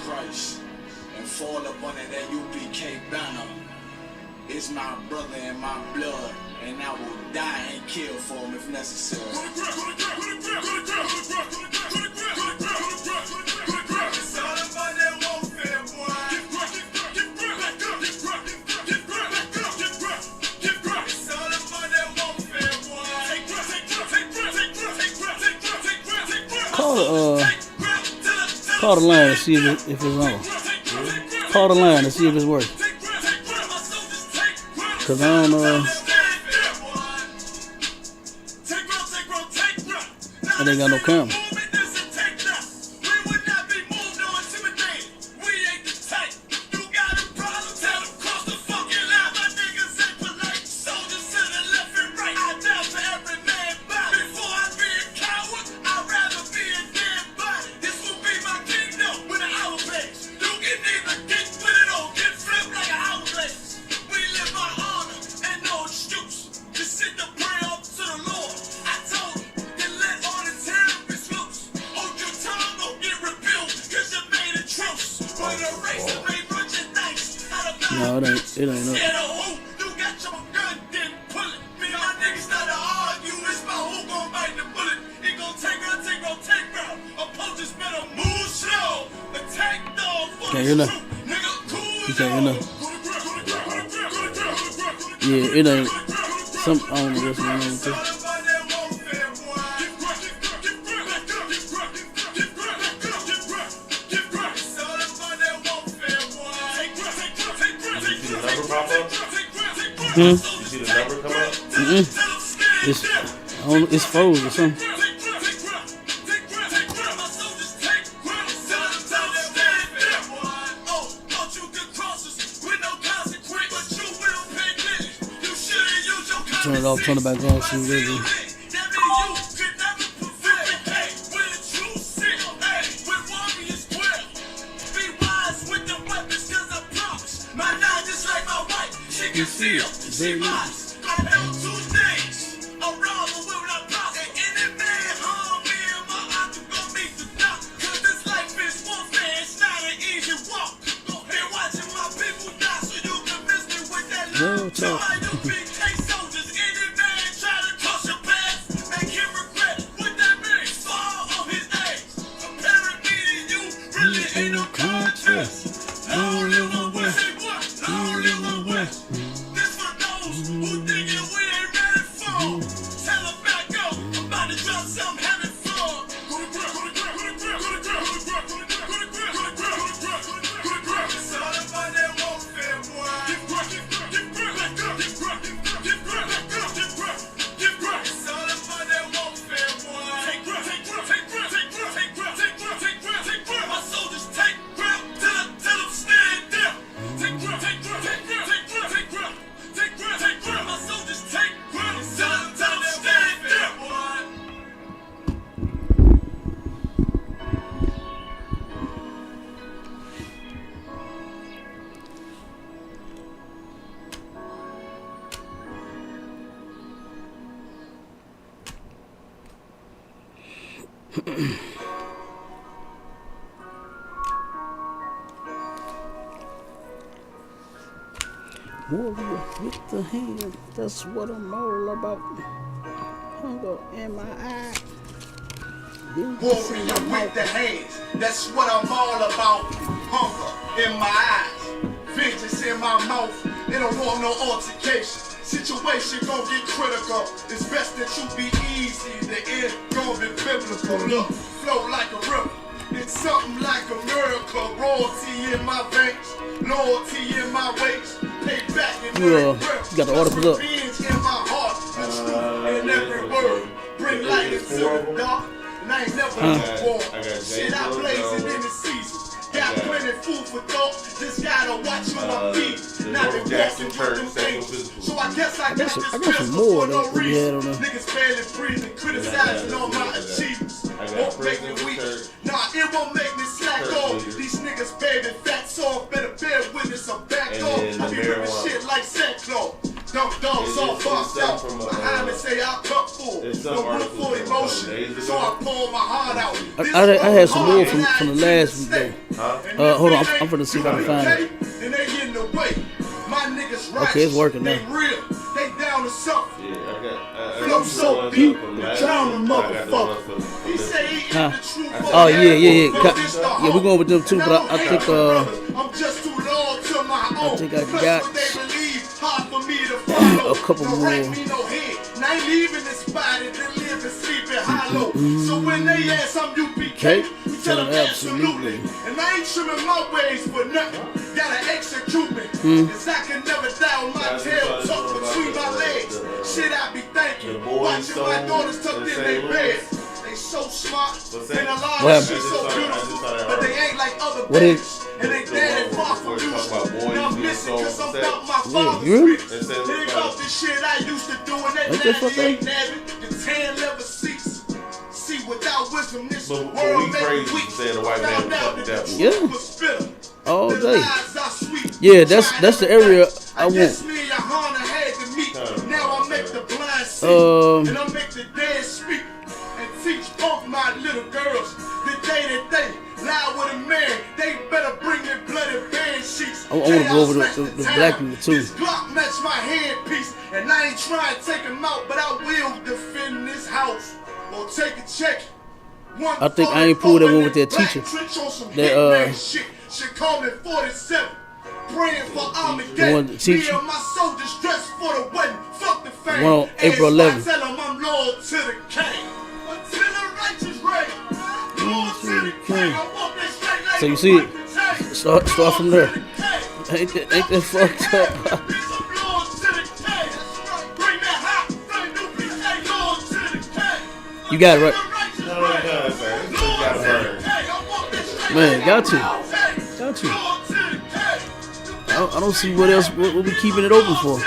Christ and fall up under that UPK banner. It's my brother and my blood, and I will die and kill for him if necessary. Call the line to see if it's on. Call the line to see if it's working. Cause I don't know. I ain't got no camera. No, it ain't no. Can't hear nothing. You can't hear nothing. Yeah, it ain't. I don't know what's going on with this. You see the number come up? It's froze or something. Turn it off, turn it back on, see what it is. You see it, baby. Real talk. Ain't no contest. I don't live no way. I don't live no way. This for those who thinking we ain't ready for. Tell them back up. I'm about to drop something heavy for. It's all about that warfare, boy. It's all about that warfare, boy. My soldiers take grip till them stand down. Take grip. My soldiers take grip till them stand down, boy. Warrior with the hand, that's what I'm all about. Hunger in my eye. Warrior with the hands, that's what I'm all about. Hunger in my eyes, vengeance in my mouth. They don't want no altercation. Situation gon' get critical. It's best that you be easy. The end gon' be biblical. Look, flow like a river. It's something like a miracle. Royalty in my veins, loyalty in my ways. Pay back in You got the articles up. revenge in my heart. The truth in every word. Bring light into the dark. And I ain't never been war. Shit, I blaze it in the season. Got plenty food for thought. Just gotta watch who I feed. Not been walking with them angels. So I guess I got this some more for no that we had on reason. there. Niggas barely breathing, criticizing all my achievements. Won't make me weak. Nah, it won't make me slack off. These niggas baby fat soft. Better bear witness, I'm back off. I be ripping shit like sackcloth. Dump dogs all bossed out. Behind me say I cup full. No room for emotion. So I pour my heart out. I had some more from the last week though. Hold on, I'm finna see if I can find it. And they in the way. My niggas right. Okay, it's working now. They real. They down to something. Yeah, I got. Flow so deep, down the motherfucker. He say he in the truth. Oh yeah. Yeah, we going with them too, but I think I'm just too loyal to my own. I think I got hard for me to follow. a couple Don't more. write me no head. And I ain't leaving this body to live and sleep in hollow. So when they ask I'm UPK, we tell them absolutely. And I ain't trimming my ways for nothing. Gotta execute me. Cause I can never down my tail tucked between my legs. Shit I be thinking. Watching my daughters tucked in their beds. They so smart. And a lot of shit so beautiful. But they ain't like other babies. And they dead and far from useful. Now I'm missing cause I'm about my father's streets. It ain't about this shit I used to do in that 98 Navy. The tan leather seats. See, without wisdom, this world may be weak. Found out that the truth was bitter. All The day. lies are sweet. Yeah, that's the area I guess want. me and Johanna had to meet. Now I make the blind see. And I make the dead speak. And teach both my little girls the day that they lie with a man. They better bring their bloody band sheets. I want to go over the black people too. This Glock match my handpiece. And I ain't trying to take him out, but I will defend this house. Or take a check. I think I ain't pulled that one with that teacher. That shit. She call me 47. Praying for Armageddon. The teacher. Me and my soldiers dressed for the wedding. Fuck the fame. One on April 11th. Tell them I'm loyal to the king. Until the righteous reign. Loyal to the king. I want this straight like So you see it. Start from there. Ain't that fucked up? You got it right. Man, got to. I don't see what else what we keeping it open for.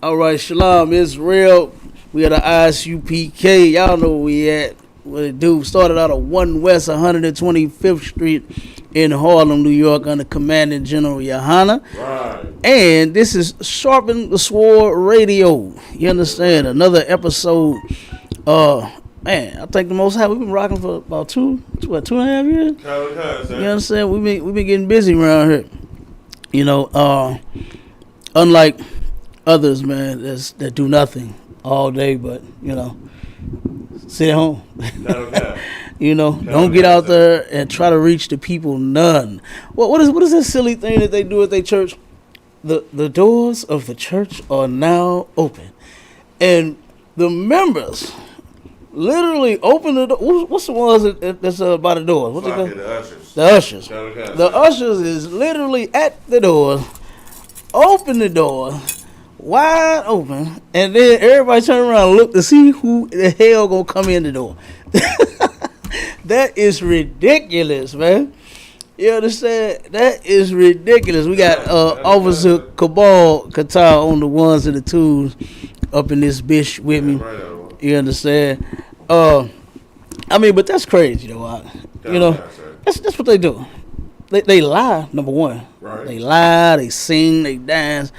All right, Shalom Israel. We at the ISUPK. Y'all know where we at. What it do? Started out of 1 West 125th Street in Harlem, New York, under Commanding General Johanna. Right. And this is Sharpen the Sword Radio. You understand? Another episode. Man, I think the most high we've been rocking for about 2.5 years. You understand? We've been getting busy around here. You know, unlike others, man, that do nothing all day, but you know, sit at home. You know, don't get out there and try to reach the people. None. What is that silly thing that they do at their church? The doors of the church are now open, and the members literally open the door. What's the ones that's by the doors? What's it called? The ushers. The ushers. The ushers is literally at the door, open the door, wide open, and then everybody turn around and look to see who the hell gonna come in the door. That is ridiculous, man. You understand? That is ridiculous. We got Officer Cabal Qatar on the ones and the twos up in this bitch with me. You understand? I mean, but that's crazy, though. You know, that's what they do. They lie, number one. Right. They lie, they sing, they dance.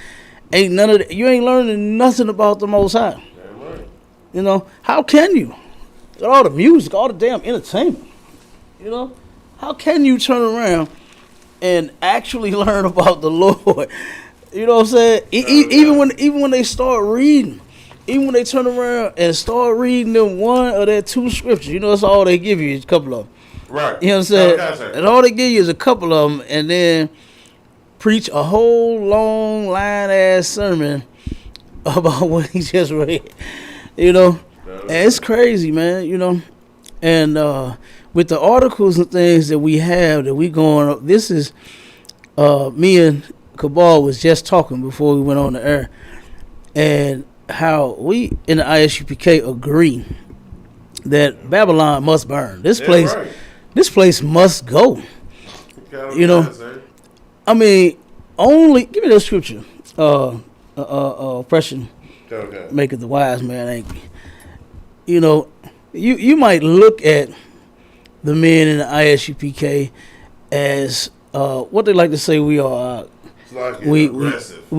Ain't none of that. You ain't learning nothing about the Most High. Damn right. You know, how can you? Got all the music, all the damn entertainment. You know, how can you turn around and actually learn about the Lord? You know what I'm saying? Even when they start reading, even when they turn around and start reading them one or their two scriptures, you know, that's all they give you is a couple of them. Right. You know what I'm saying? And all they give you is a couple of them, and then preach a whole long line ass sermon about what he just read. You know, and it's crazy, man. You know, and with the articles and things that we have that we going up, this is me and Cabal was just talking before we went on the air, and how we in the ISUPK agree that Babylon must burn. This place must go. You know, I mean, only give me that scripture. Oppression maketh the wise man angry. You know, you might look at the men in the ISUPK as what they like to say we are Like we aggressive.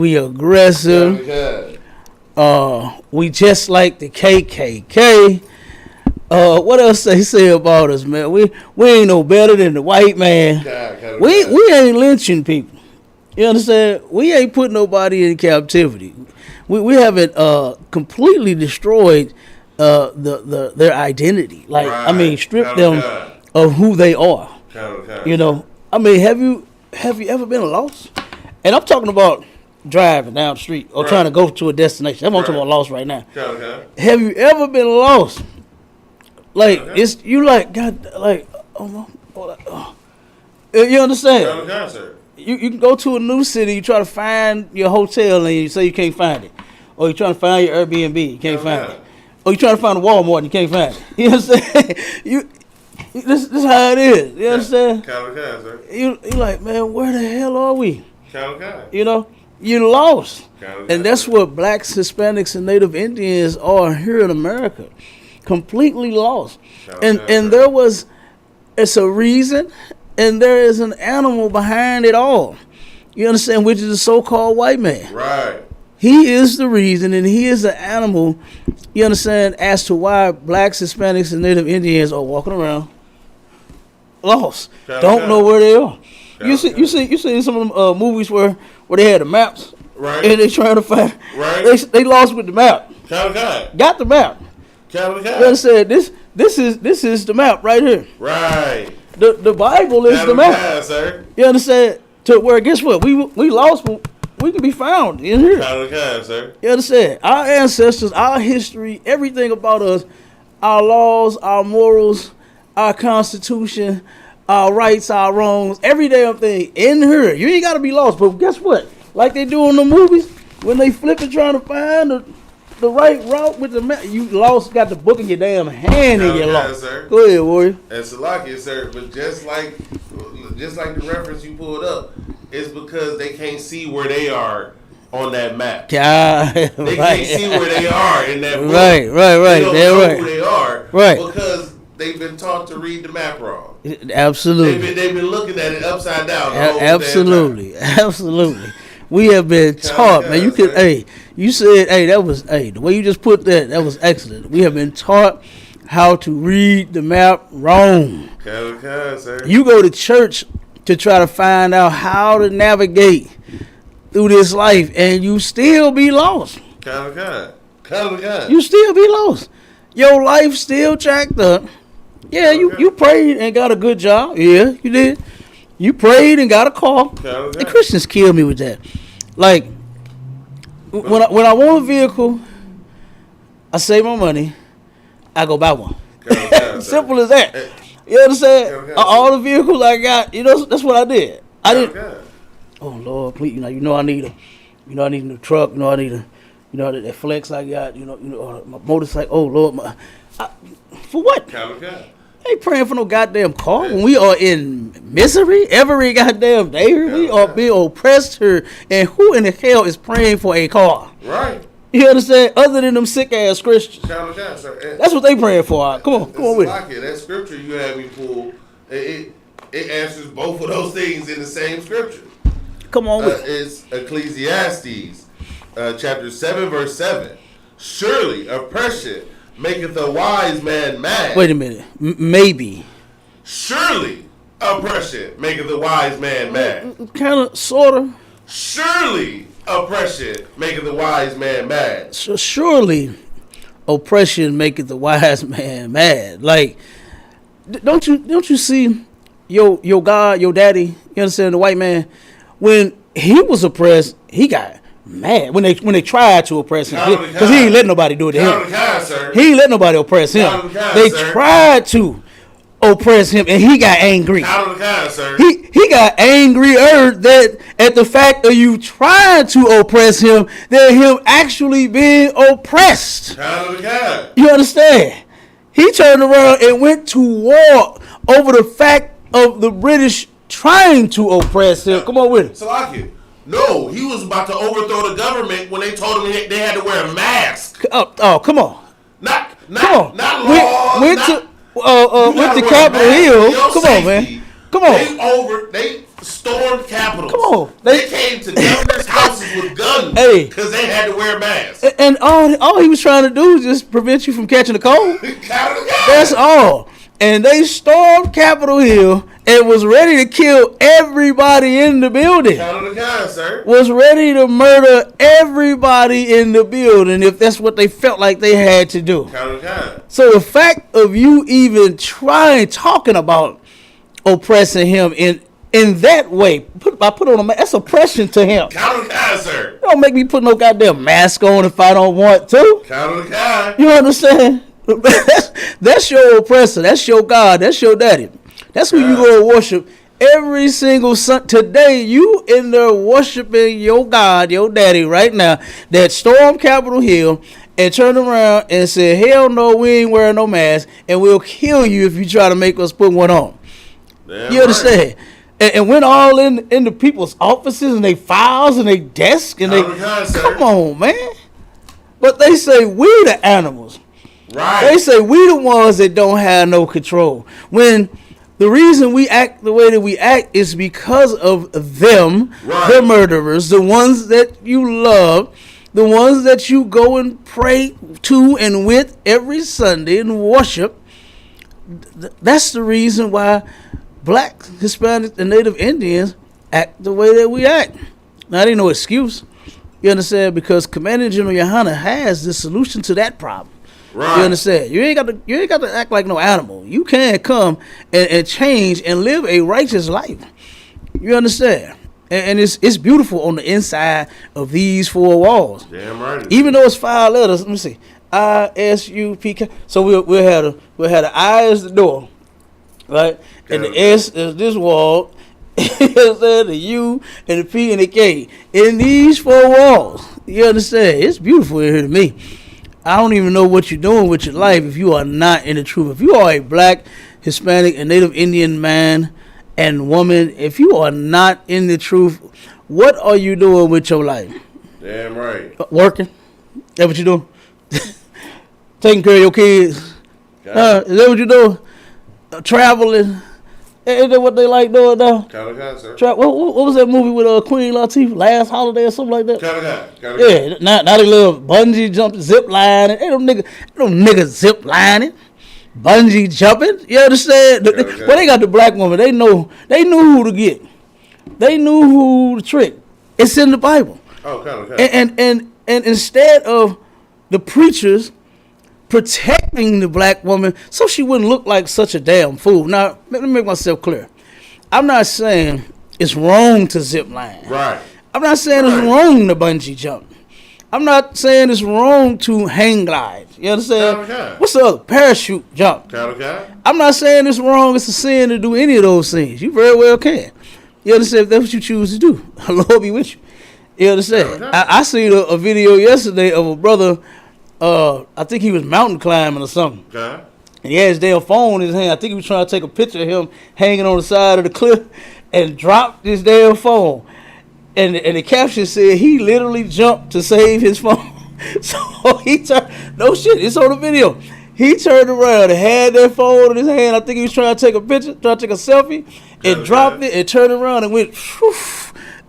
We just like the KKK. What else they say about us, man? We ain't no better than the white man. We ain't lynching people. You understand? We ain't putting nobody in captivity. We haven't completely destroyed their identity. Like, I mean, stripped them of who they are. You know, I mean, have you ever been lost? And I'm talking about driving down the street or trying to go to a destination. I'm talking about lost right now. Have you ever been lost? Like, it's you like God, like, you understand? You can go to a new city, you try to find your hotel, and you say you can't find it, or you trying to find your Airbnb, you can't find it, or you trying to find a Walmart, and you can't find it. You understand? This is how it is. You understand? You like, man, where the hell are we? You know, you lost, and that's what blacks, Hispanics, and Native Indians are here in America, completely lost. And it's a reason. And there is an animal behind it all. You understand? Which is the so-called white man. Right. He is the reason, and he is the animal, you understand, as to why blacks, Hispanics, and Native Indians are walking around lost. Don't know where they are. You see some of them movies where they had the maps. Right. And they trying to find. Right. They lost with the map. Got the map. You understand? This is the map right here. Right. The Bible is the map. Sir. You understand? To where, guess what? We lost, but we can be found in here. Sir. You understand? Our ancestors, our history, everything about us, our laws, our morals, our constitution, our rights, our wrongs, every damn thing in here. You ain't got to be lost, but guess what? Like they do in the movies, when they flip it trying to find the right route with the map, you lost, got the book in your damn hand and you lost. Sir. Go ahead, warrior. And Salakia, sir, but just like the reference you pulled up, it's because they can't see where they are on that map. They can't see where they are in that book. Right. They don't know who they are. Right. Because they've been taught to read the map wrong. Absolutely. They've been looking at it upside down. Absolutely. We have been taught, man. You could, you said, that was, the way you just put that was excellent. We have been taught how to read the map wrong. Sir. You go to church to try to find out how to navigate through this life, and you still be lost. You still be lost. Your life still jacked up. Yeah, you prayed and got a good job. Yeah, you did. You prayed and got a call. The Christians kill me with that. Like, when I want a vehicle, I save my money, I go buy one. Simple as that. You understand? All the vehicles I got, that's what I did. I didn't. Oh Lord, please, you know I need I need a new truck. I need that flex I got. My motorcycle. Oh Lord, for what? I ain't praying for no goddamn car when we are in misery every goddamn day. We are being oppressed here, and who in the hell is praying for a car? Right. You understand? Other than them sick ass Christians. That's what they praying for. Come on with it. That scripture you had me pull, it answers both of those things in the same scripture. Come on with it. It's Ecclesiastes, chapter 7, verse 7. Surely oppression maketh a wise man mad. Wait a minute. Maybe. Surely oppression maketh a wise man mad. Kind of, sort of. Surely oppression maketh the wise man mad. So surely oppression maketh the wise man mad. Like, don't you see your God, your daddy, you understand, the white man, when he was oppressed, he got mad when they tried to oppress him, because he ain't let nobody do it to him. He ain't let nobody oppress him. They tried to oppress him, and he got angry. He got angrier that at the fact of you trying to oppress him than him actually being oppressed. You understand? He turned around and went to war over the fact of the British trying to oppress him. Come on with it. Salakia. No, he was about to overthrow the government when they told him they had to wear a mask. Oh, come on. Not laws. Went to Capitol Hill. Come on, man. Come on. stormed capitals. Come on. They came to governors' houses with guns because they had to wear masks. And all he was trying to do is just prevent you from catching a cold. That's all. And they stormed Capitol Hill and was ready to kill everybody in the building. Count on the God, sir. Was ready to murder everybody in the building if that's what they felt like they had to do. Count on the God. So the fact of you even talking about oppressing him in that way, I put on that's oppression to him. Count on the God, sir. Don't make me put no goddamn mask on if I don't want to. Count on the God. You understand? That's your oppressor. That's your God. That's your daddy. That's who you go to worship every single Sunday. Today, you in there worshiping your God, your daddy right now, that stormed Capitol Hill and turned around and said, hell no, we ain't wearing no mask, and we'll kill you if you try to make us put one on. Damn you understand? Right. And went all in the people's offices and they files and they desks and come on, man. But they say we the animals. Right. They say we the ones that don't have no control. When the reason we act the way that we act is because of them, the murderers, the ones that you love, the ones that you go and pray to and with every Sunday and worship. That's the reason why Black, Hispanic, and Native Indians act the way that we act. Now, that ain't no excuse. You understand? Because Commander General Yohana has the solution to that problem. Right. You understand? You ain't got to act like no animal. You can come and change and live a righteous life. You understand? And it's beautiful on the inside of these four walls. Damn right. Even though it's 5 letters, let me see. ISUPK. So we'll have the I as the door, right? And the S is this wall. The U and the P and the K in these 4 walls. You understand? It's beautiful in here to me. I don't even know what you're doing with your life if you are not in the truth. If you are a Black, Hispanic, and Native Indian man and woman, if you are not in the truth, what are you doing with your life? Damn right. Working? That what you doing? Taking care of your kids? Is that what you doing? Traveling? Is that what they like doing now? What was that movie with Queen Latifah? Last Holiday or something like that? Yeah, now they love bungee jumping, zip lining. Ain't no niggas zip lining, bungee jumping. You understand? Well, they got the Black woman. They knew who to get. They knew who to trick. It's in the Bible. And instead of the preachers protecting the Black woman so she wouldn't look like such a damn fool. Now, let me make myself clear. I'm not saying it's wrong to zip line. Right. I'm not saying it's wrong to bungee jump. I'm not saying it's wrong to hang glide. You understand? What's the other? Parachute jump. I'm not saying it's wrong. It's a sin to do any of those things. You very well can. You understand? If that's what you choose to do, the Lord be with you. You understand? I seen a video yesterday of a brother. I think he was mountain climbing or something. Okay. And he had his damn phone in his hand. I think he was trying to take a picture of him hanging on the side of the cliff and dropped his damn phone. And the caption said he literally jumped to save his phone. So he turned, no shit, it's on the video. He turned around and had that phone in his hand. I think he was trying to take a picture, trying to take a selfie, and dropped it and turned around and went, whew,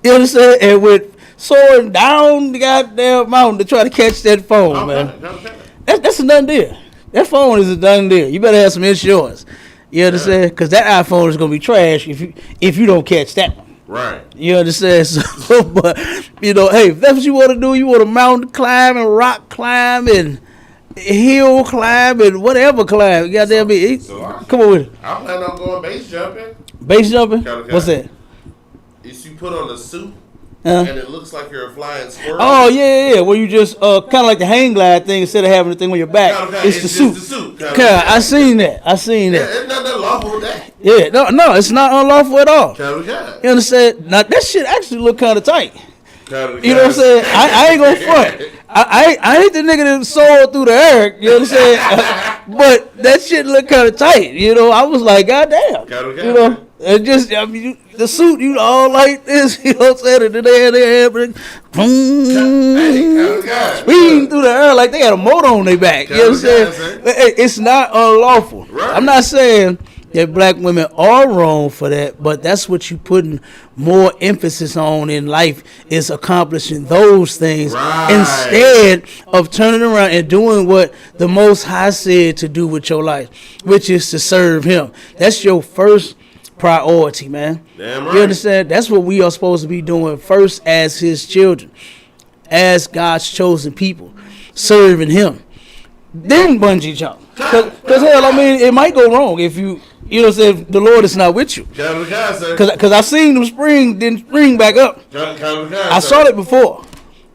you understand? And went soaring down the goddamn mountain to try to catch that phone, man. That's a done deal. That phone is a done deal. You better have some insurance. You understand? Because that iPhone is gonna be trash if you don't catch that one. Right. You understand? So, but hey, if that's what you want to do, you want to mountain climb and rock climb and hill climb and whatever climb. You goddamn come on with it. I plan on going base jumping. Base jumping? What's that? Is you put on a suit. And it looks like you're a flying squirrel. Oh, yeah. Where you just kind of like the hang glide thing instead of having the thing on your back. It's the suit. I seen that. Yeah, it's not unlawful with that. Yeah, no, it's not unlawful at all. You understand? Now, that shit actually look kind of tight. You know what I'm saying? I ain't gonna front. I hate the nigga that soared through the air. You know what I'm saying? But that shit look kind of tight. I was like, goddamn. It just, the suit, all like this, you know what I'm saying? And then they had speeding through the air like they had a motor on their back. You know what I'm saying? It's not unlawful. Right. I'm not saying that black women are wrong for that, but that's what you're putting more emphasis on in life is accomplishing those things instead of turning around and doing what the Most High said to do with your life, which is to serve Him. That's your first priority, man. Damn right. You understand? That's what we are supposed to be doing first as His children, as God's chosen people, serving Him. Then bungee jump. Because hell, I mean, it might go wrong if you know what I'm saying, if the Lord is not with you. Because I've seen them then spring back up. I saw it before.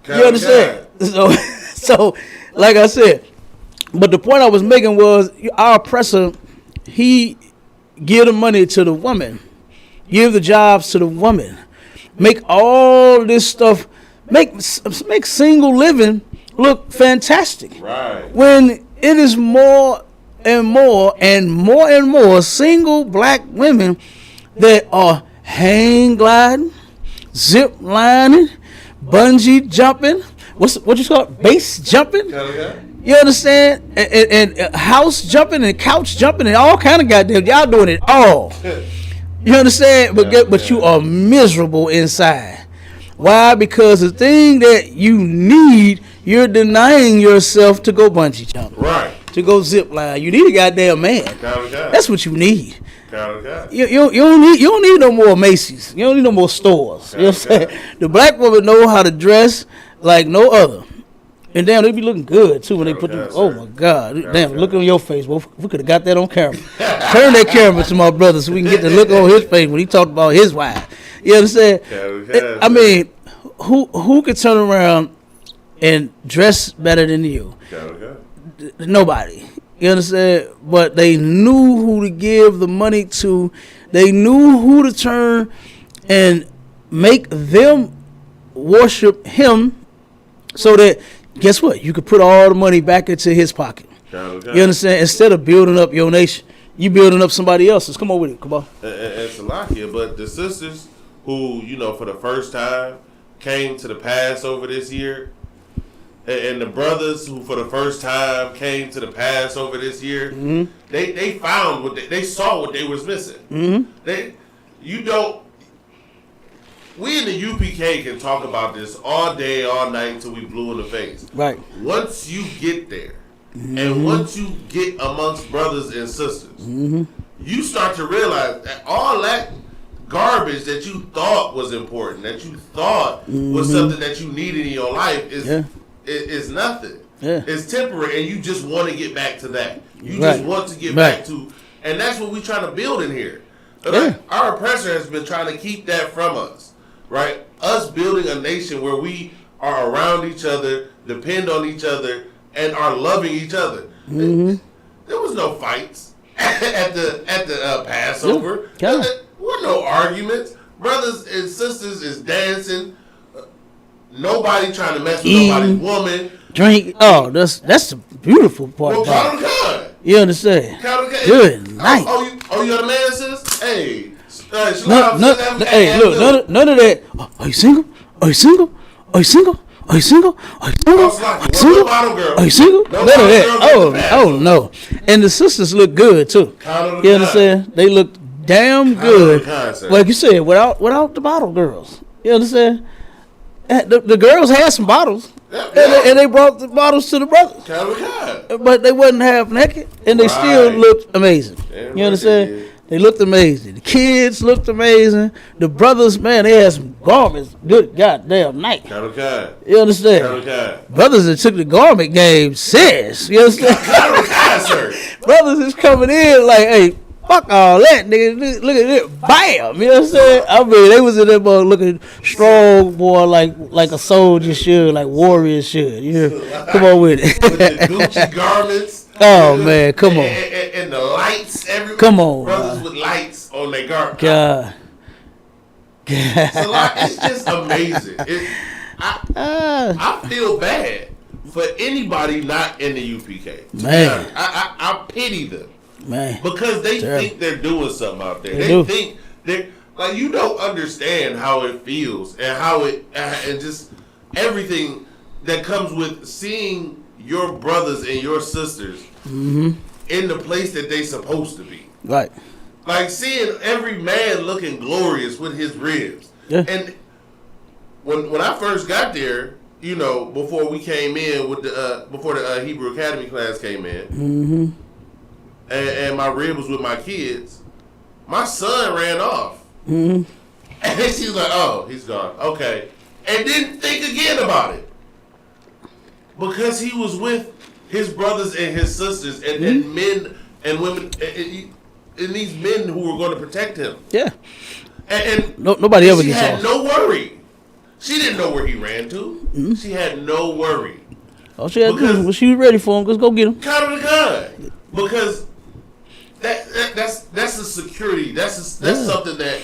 You understand? So, like I said, but the point I was making was our oppressor, he give the money to the woman, give the jobs to the woman, make all this stuff, make single living look fantastic. Right. When it is more and more single black women that are hang gliding, zip lining, bungee jumping, what you call it, base jumping. You understand? And house jumping and couch jumping and all kind of goddamn, y'all doing it all. You understand? But you are miserable inside. Why? Because the thing that you need, you're denying yourself to go bungee jump. Right. To go zip line. You need a goddamn man. That's what you need. You don't need no more Macy's. You don't need no more stores. You know what I'm saying? The black woman know how to dress like no other. And damn, they be looking good too when they put them. Oh my God! Damn, look on your face. Well, we could have got that on camera. Turn that camera to my brother so we can get the look on his face when he talked about his wife. You understand? I mean, who could turn around and dress better than you? Nobody. You understand? But they knew who to give the money to. They knew who to turn and make them worship so that, guess what? You could put all the money back into his pocket. You understand? Instead of building up your nation, you building up somebody else's. Come on with it. Come on. And Salakia, but the sisters who, for the first time came to the Passover this year, and the brothers who for the first time came to the Passover this year, mm-hmm. they found they saw what they was missing. Mm-hmm. We in the UPK can talk about this all day, all night until we blue in the face. Right. Once you get there, mm-hmm. and once you get amongst brothers and sisters, mm-hmm. you start to realize that all that garbage that you thought was important, that you thought mm-hmm. was something that you needed in your life is nothing. Yeah. It's temporary, and you just want to get back to that. You just want to get back to, and that's what we're trying to build in here. Like, our oppressor has been trying to keep that from us. Right, us building a nation where we are around each other, depend on each other, and are loving each other. Mm-hmm. There was no fights at the Passover. There were no arguments. Brothers and sisters is dancing. Nobody trying to mess with nobody's woman. Drink. Oh, that's the beautiful part about it. You understand? Good night. Oh, you got a man, sis? Hey. Hey, look, none of that. Are you single? Are you single? Are you single? Are you single? Are you single? Are you single? Are you single? None of that. Oh no. And the sisters look good too. You understand? They look damn good. Like you said, without the bottle girls. You understand? The girls had some bottles. And they brought the bottles to the brothers. But they wasn't half naked, and they still looked amazing. You understand? They looked amazing. The kids looked amazing. The brothers, man, they had some garments. Good goddamn night. You understand? Brothers that took the garment game serious. You understand? Brothers is coming in like, hey, fuck all that, nigga. Look at it. Bam. You know what I'm saying? I mean, they was in there boy looking strong, boy, like a soldier should, like warriors should. You know? Come on with it. With the Gucci garments. Oh, man, come on. And the lights everywhere. Come on. Brothers with lights on their garment. God. So, like, it's just amazing. I feel bad for anybody not in the UPK. Man. I pity them. Man. Because they think they're doing something out there. They think they're, like, you don't understand how it feels and how it, and just everything that comes with seeing your brothers and your sisters mm-hmm. in the place that they supposed to be. Right. Like seeing every man looking glorious with his ribs. Yeah. And when I first got there, you know, before we came in with the before the Hebrew Academy class came in, mm-hmm. and my rib was with my kids, my son ran off. Mm-hmm. And she was like, "Oh, he's gone. Okay," and didn't think again about it because he was with his brothers and his sisters and men and women and these men who were going to protect him. Yeah. And nobody ever gets off. She had no worry. She didn't know where he ran to. Mm-hmm. She had no worry. All she had to do was she was ready for him. Just go get him. Count of the gun. Because that's a security. That's something that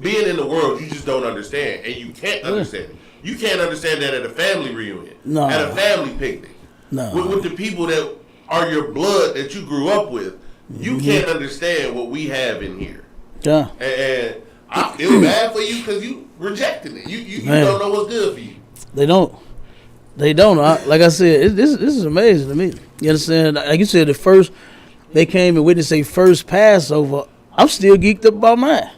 being in the world you just don't understand, and you can't understand it. You can't understand that at a family reunion, at a family picnic, with the people that are your blood that you grew up with. You can't understand what we have in here. Yeah. And I feel bad for you because you rejecting it. You don't know what's good for you. They don't. Like I said, this is amazing to me. You understand? Like you said, they came and witnessed a first Passover. I'm still geeked up about mine.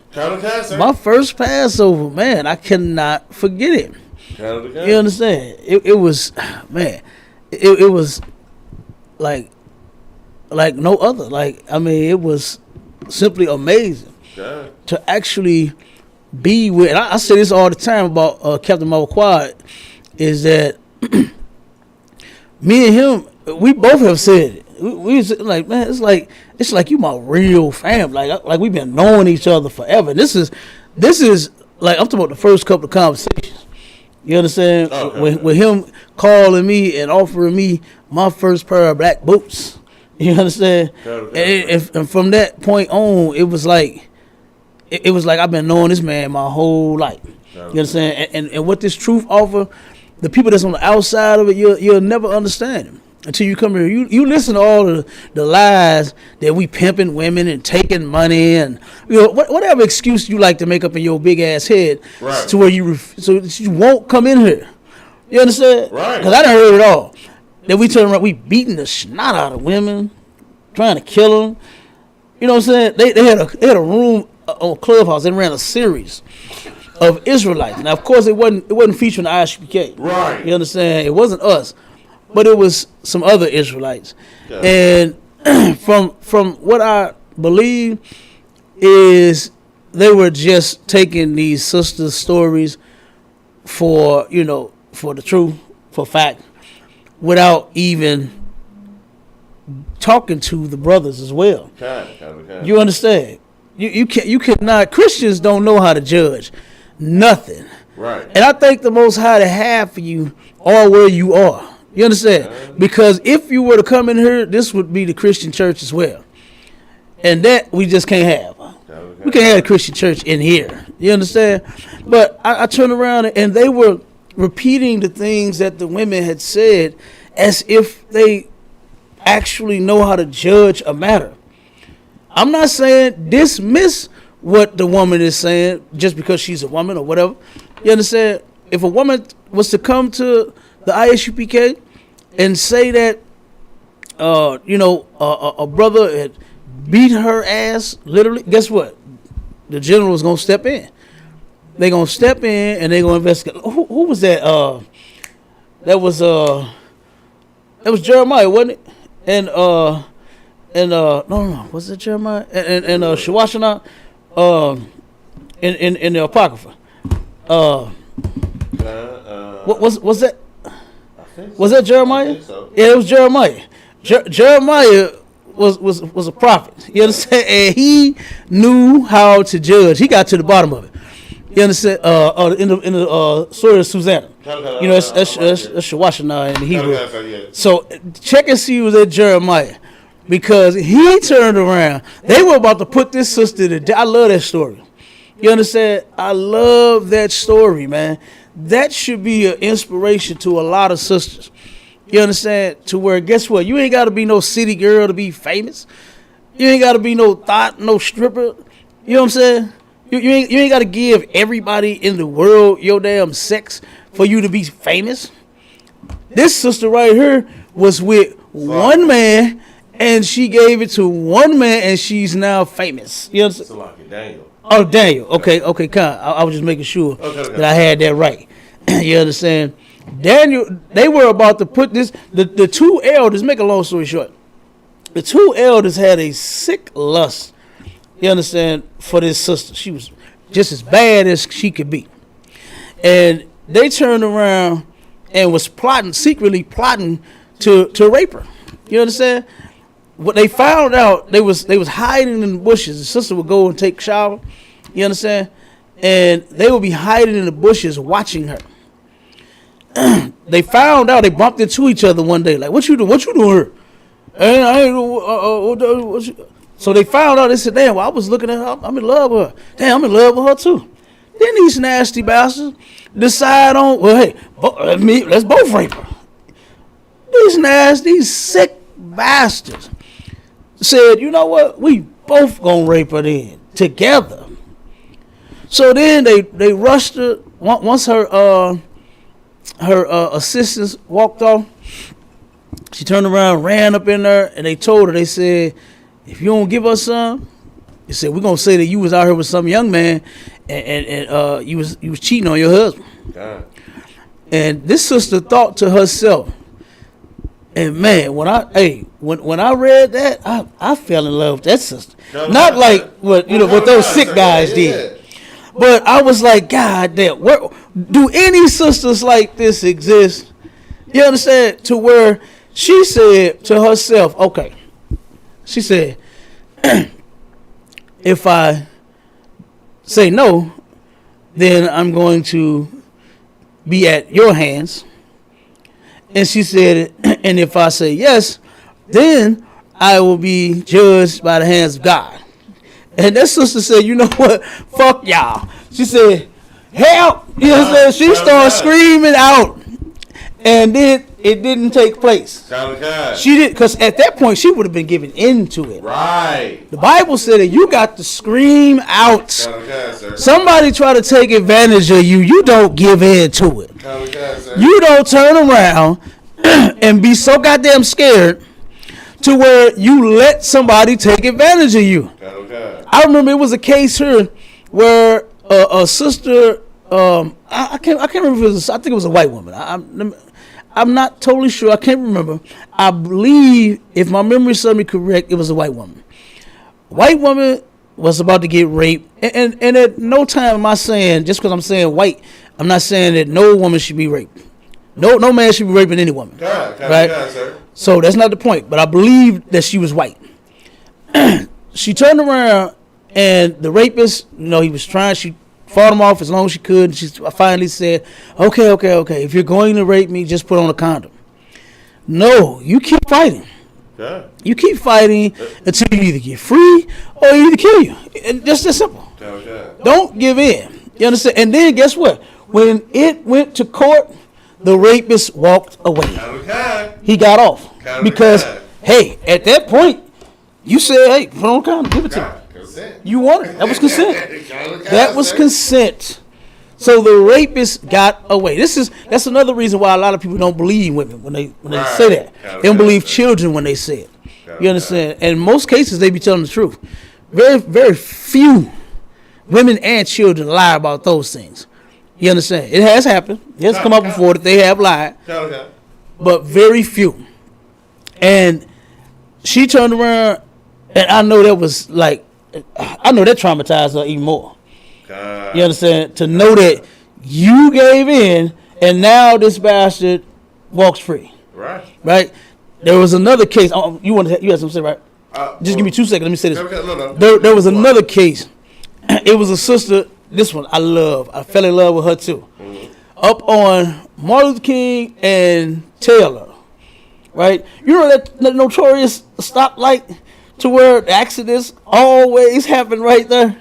My first Passover, man, I cannot forget it. You understand? It was, man, it was like no other. Like, I mean, it was simply amazing to actually be with. And I say this all the time about Captain Mawquad, is that me and him, we both have said it. We like, man, it's like you my real family. Like we've been knowing each other forever. And this is like, I'm talking about the first couple of conversations. You understand? Okay. With him calling me and offering me my first pair of black boots. You understand? And from that point on, it was like I've been knowing this man my whole life. You understand? And what this truth offer, the people that's on the outside of it, you'll never understand him until you come here. You listen to all of the lies that we pimping women and taking money and whatever excuse you like to make up in your big ass head, to where you won't come in here. You understand? Right. Because I done heard it all. Then we turn around, we beating the snot out of women, trying to kill them. You know what I'm saying? They had a room on Clubhouse and ran a series of Israelites. Now, of course, it wasn't featuring the ISPK. Right. You understand? It wasn't us, but it was some other Israelites. Yeah. And from what I believe is they were just taking these sisters' stories for the truth, for fact, without even talking to the brothers as well. You understand? You cannot. Christians don't know how to judge nothing. Right. And I think the Most High to have for you are where you are. You understand? Because if you were to come in here, this would be the Christian church as well. And that we just can't have. We can't have a Christian church in here. You understand? But I turned around and they were repeating the things that the women had said as if they actually know how to judge a matter. I'm not saying dismiss what the woman is saying just because she's a woman or whatever. You understand? If a woman was to come to the ISUPK and say that, a brother had beat her ass, literally, guess what? The general is going to step in. They're going to step in and they're going to investigate. Who was that? That was Jeremiah, wasn't it? No, was it Jeremiah? And Shawashana, in the Apocrypha. What was that? Was that Jeremiah? I think so. Yeah, it was Jeremiah. Jeremiah was a prophet. You understand? And he knew how to judge. He got to the bottom of it. You understand? In the story of Susanna. You know, that's Shawashana in the Hebrew. So check and see who was at Jeremiah. Because he turned around. They were about to put this sister to death. I love that story. You understand? I love that story, man. That should be an inspiration to a lot of sisters. You understand? To where, guess what? You ain't got to be no city girl to be famous. You ain't got to be no thought, no stripper. You know what I'm saying? You ain't got to give everybody in the world your damn sex for you to be famous. This sister right here was with one man and she gave it to one man, and she's now famous. You understand? Daniel. Oh, Daniel. Okay, I was just making sure that I had that right. You understand? Daniel, they were about to put this, the two elders, make a long story short, the two elders had a sick lust, you understand, for this sister. She was just as bad as she could be. And they turned around and was secretly plotting to rape her. You understand? What they found out, they was hiding in the bushes. The sister would go and take a shower, you understand? And they would be hiding in the bushes watching her. They found out, they bumped into each other one day, like, what you doing here? And I ain't, so they found out, they said, damn, well, I was looking at her, I'm in love with her. Damn, I'm in love with her too. Then these nasty bastards decide on, well, hey, let's both rape her. These sick bastards said, you know what, we both gonna rape her then, together. So then they rushed her, once her assistants walked off, she turned around, ran up in there, and they told her, they said, if you don't give us some, they said, we're going to say that you was out here with some young man and you was cheating on your husband. God. And this sister thought to herself, and man, when I read that, I fell in love with that sister. Not like what those sick guys did. But I was like, God damn, do any sisters like this exist? You understand? To where she said to herself, okay, she said, if I say no, then I'm going to be at your hands. And she said, and if I say yes, then I will be judged by the hands of God. And that sister said, you know what? Fuck y'all. She said, help. You know what I'm saying? She started screaming out. And then it didn't take place. She did, because at that point she would have been given into it. Right. The Bible said that you got to scream out. Somebody try to take advantage of you, you don't give in to it. You don't turn around and be so goddamn scared to where you let somebody take advantage of you. I remember it was a case here where a sister, I can't remember if it was, I think it was a white woman. I'm not totally sure. I can't remember. I believe, if my memory serves me correct, it was a white woman. White woman was about to get raped, and at no time am I saying, just because I'm saying white, I'm not saying that no woman should be raped. No man should be raping any woman. Right? Sir. So that's not the point. But I believe that she was white. She turned around, and the rapist, he was trying. She fought him off as long as she could. And she finally said, okay. If you're going to rape me, just put on a condom. No, you keep fighting. Yeah. You keep fighting until you either get free or either kill you. And just that simple. Don't give in. You understand? And then guess what? When it went to court, the rapist walked away. He got off. Because, hey, at that point, you said, hey, put on a condom, give it to me. You wanted it. That was consent. That was consent. So the rapist got away. That's another reason why a lot of people don't believe women when they say that. They don't believe children when they say it. You understand? And in most cases, they be telling the truth. Very, very few women and children lie about those things. You understand? It has happened. It has come up before that they have lied. But very few. And she turned around, and I know that was like, I know that traumatized her even more. You understand? To know that you gave in, and now this bastard walks free. Right? There was another case. You had something to say, right? Just give me 2 seconds. Let me say this. No. There was another case. It was a sister. This one I love. I fell in love with her too. Mm-hmm. Up on Martin Luther King and Taylor. Right? You know that notorious stoplight? To where the accidents always happen right there.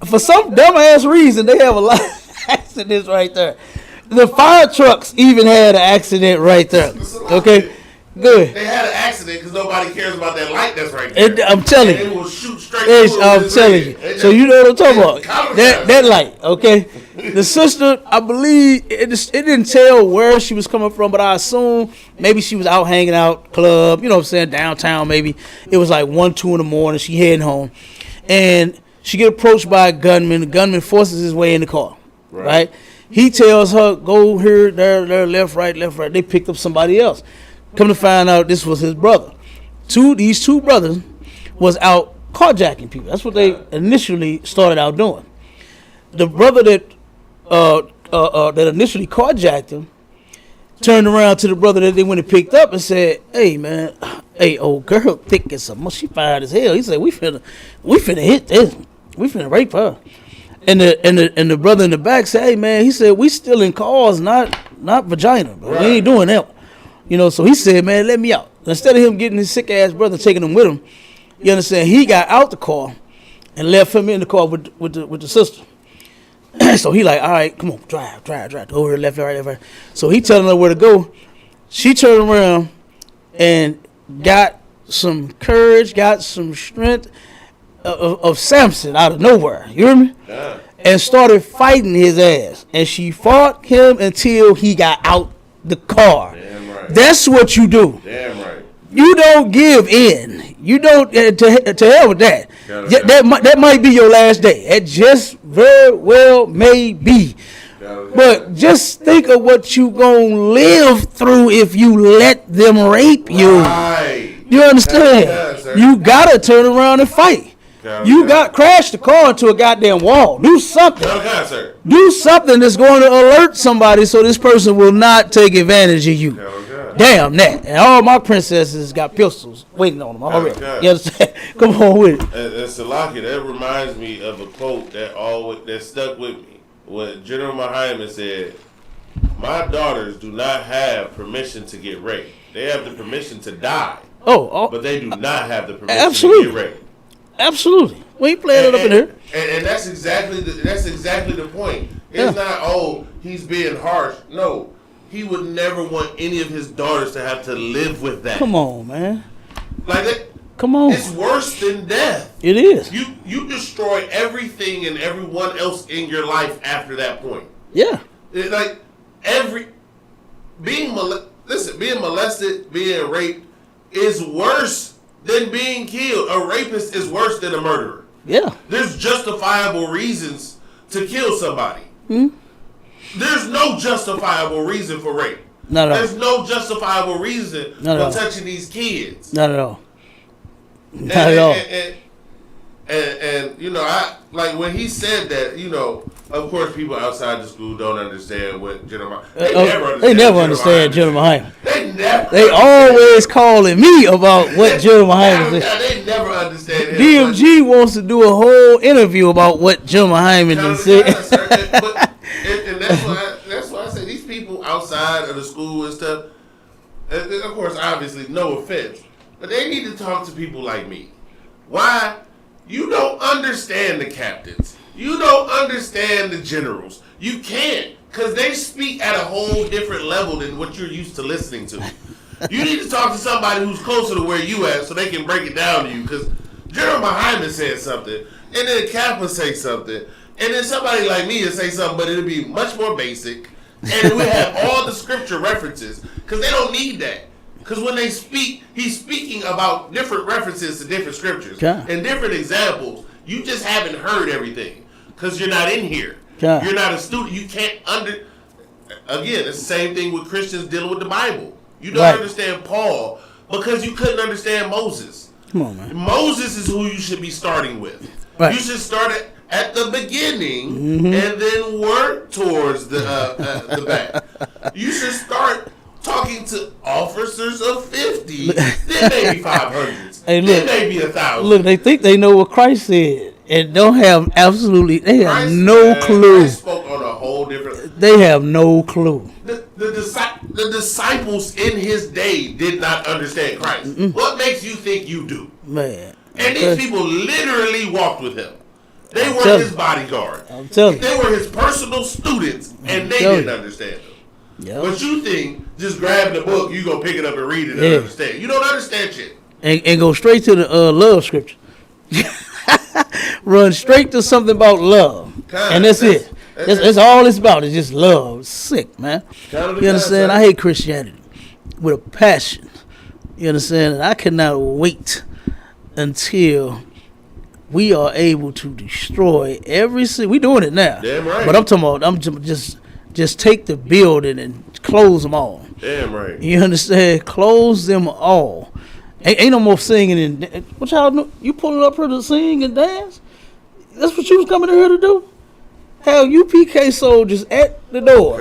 For some dumbass reason, they have a lot of accidents right there. The fire trucks even had an accident right there. Okay, good. They had an accident because nobody cares about that light that's right there. I'm telling you. It will shoot straight through. I'm telling you. So you know what I'm talking about. That light, okay? The sister, I believe, it didn't tell where she was coming from, but I assume maybe she was out hanging out, club, you know what I'm saying, downtown maybe. It was like 1, 2 in the morning. She heading home. And she get approached by a gunman. The gunman forces his way in the car, right? He tells her, go here, there, left, right. They picked up somebody else. Come to find out this was his brother. These two brothers was out carjacking people. That's what they initially started out doing. The brother that initially carjacked him turned around to the brother that they went and picked up and said, "Hey man, old girl thick as some. She fine as hell." He said, "We finna hit this. We finna rape her." And the brother in the back said, "Hey man," he said, "we still in cars, not vagina, bro. We ain't doing that." You know, so he said, "Man, let me out." Instead of him getting his sick ass brother taking him with him, you understand? He got out the car and left him in the car with the sister. So he like, all right, come on, drive. Over here, left, right. So he telling her where to go. She turned around and got some courage, got some strength of Samson out of nowhere. You hear me? Yeah. And started fighting his ass. And she fought him until he got out the car. Damn right. That's what you do. Damn right. You don't give in. You don't to hell with that. That might be your last day. It just very well may be. But just think of what you gonna live through if you let them rape you. Right. You understand? You gotta turn around and fight. You got crashed the car into a goddamn wall. Do something. Do something that's going to alert somebody so this person will not take advantage of you. Damn that. And all my princesses got pistols waiting on them already. You understand? Come on with it. And Salaki, that reminds me of a quote that stuck with me. What General Muhammad said, "My daughters do not have permission to get raped. They have the permission to die. But they do not have the permission to get raped." Absolutely. We ain't playing it up in here. And that's exactly the point. It's not, he's being harsh. No. He would never want any of his daughters to have to live with that. Come on, man. Like that. Come on. It's worse than death. It is. You destroy everything and everyone else in your life after that point. Yeah. Being molested, being raped is worse than being killed. A rapist is worse than a murderer. Yeah. There's justifiable reasons to kill somebody. Hmm? There's no justifiable reason for rape. Not at all. There's no justifiable reason for touching these kids. Not at all. Not at all. And you know, I like when he said that, you know, of course people outside the school don't understand what General They never understand General Muhammad. They always calling me about what General Muhammad said. They never understand him. DMG wants to do a whole interview about what General Muhammad said. And that's why I say these people outside of the school and stuff, and of course, obviously, no offense, but they need to talk to people like me. Why? You don't understand the captains. You don't understand the generals. You can't, because they speak at a whole different level than what you're used to listening to. You need to talk to somebody who's closer to where you at so they can break it down to you, because General Muhammad said something, and then Kappa say something, and then somebody like me will say something, but it'll be much more basic. And we have all the scripture references, because they don't need that. Because when they speak, he's speaking about different references to different scriptures and different examples. You just haven't heard everything because you're not in here. You're not a student. You can't Again, it's the same thing with Christians dealing with the Bible. You don't understand Paul because you couldn't understand Moses. Come on, man. Moses is who you should be starting with. Right. You should start at the beginning and then work towards the back. You should start talking to officers of 50, then maybe 500s, then maybe 1,000. Look, they think they know what Christ said and don't have they have no clue. Christ spoke on a whole different. They have no clue. The disciples in his day did not understand Christ. What makes you think you do? Man. And these people literally walked with him. They were his bodyguard. I'm telling you. They were his personal students, and they didn't understand him. Yep. But you think just grab the book, you go pick it up and read it and understand. You don't understand shit. And go straight to the love scripture. Run straight to something about love. And that's it. That's all it's about. It's just love. It's sick, man. You understand? I hate Christianity with a passion. You understand? And I cannot wait until we are able to destroy every single. We doing it now. Damn right. But I'm talking about. I'm just take the building and close them all. Damn right. You understand? Close them all. Ain't no more singing and what y'all know? You pulling up here to sing and dance? That's what you was coming in here to do? Hell, UPK soldiers at the door.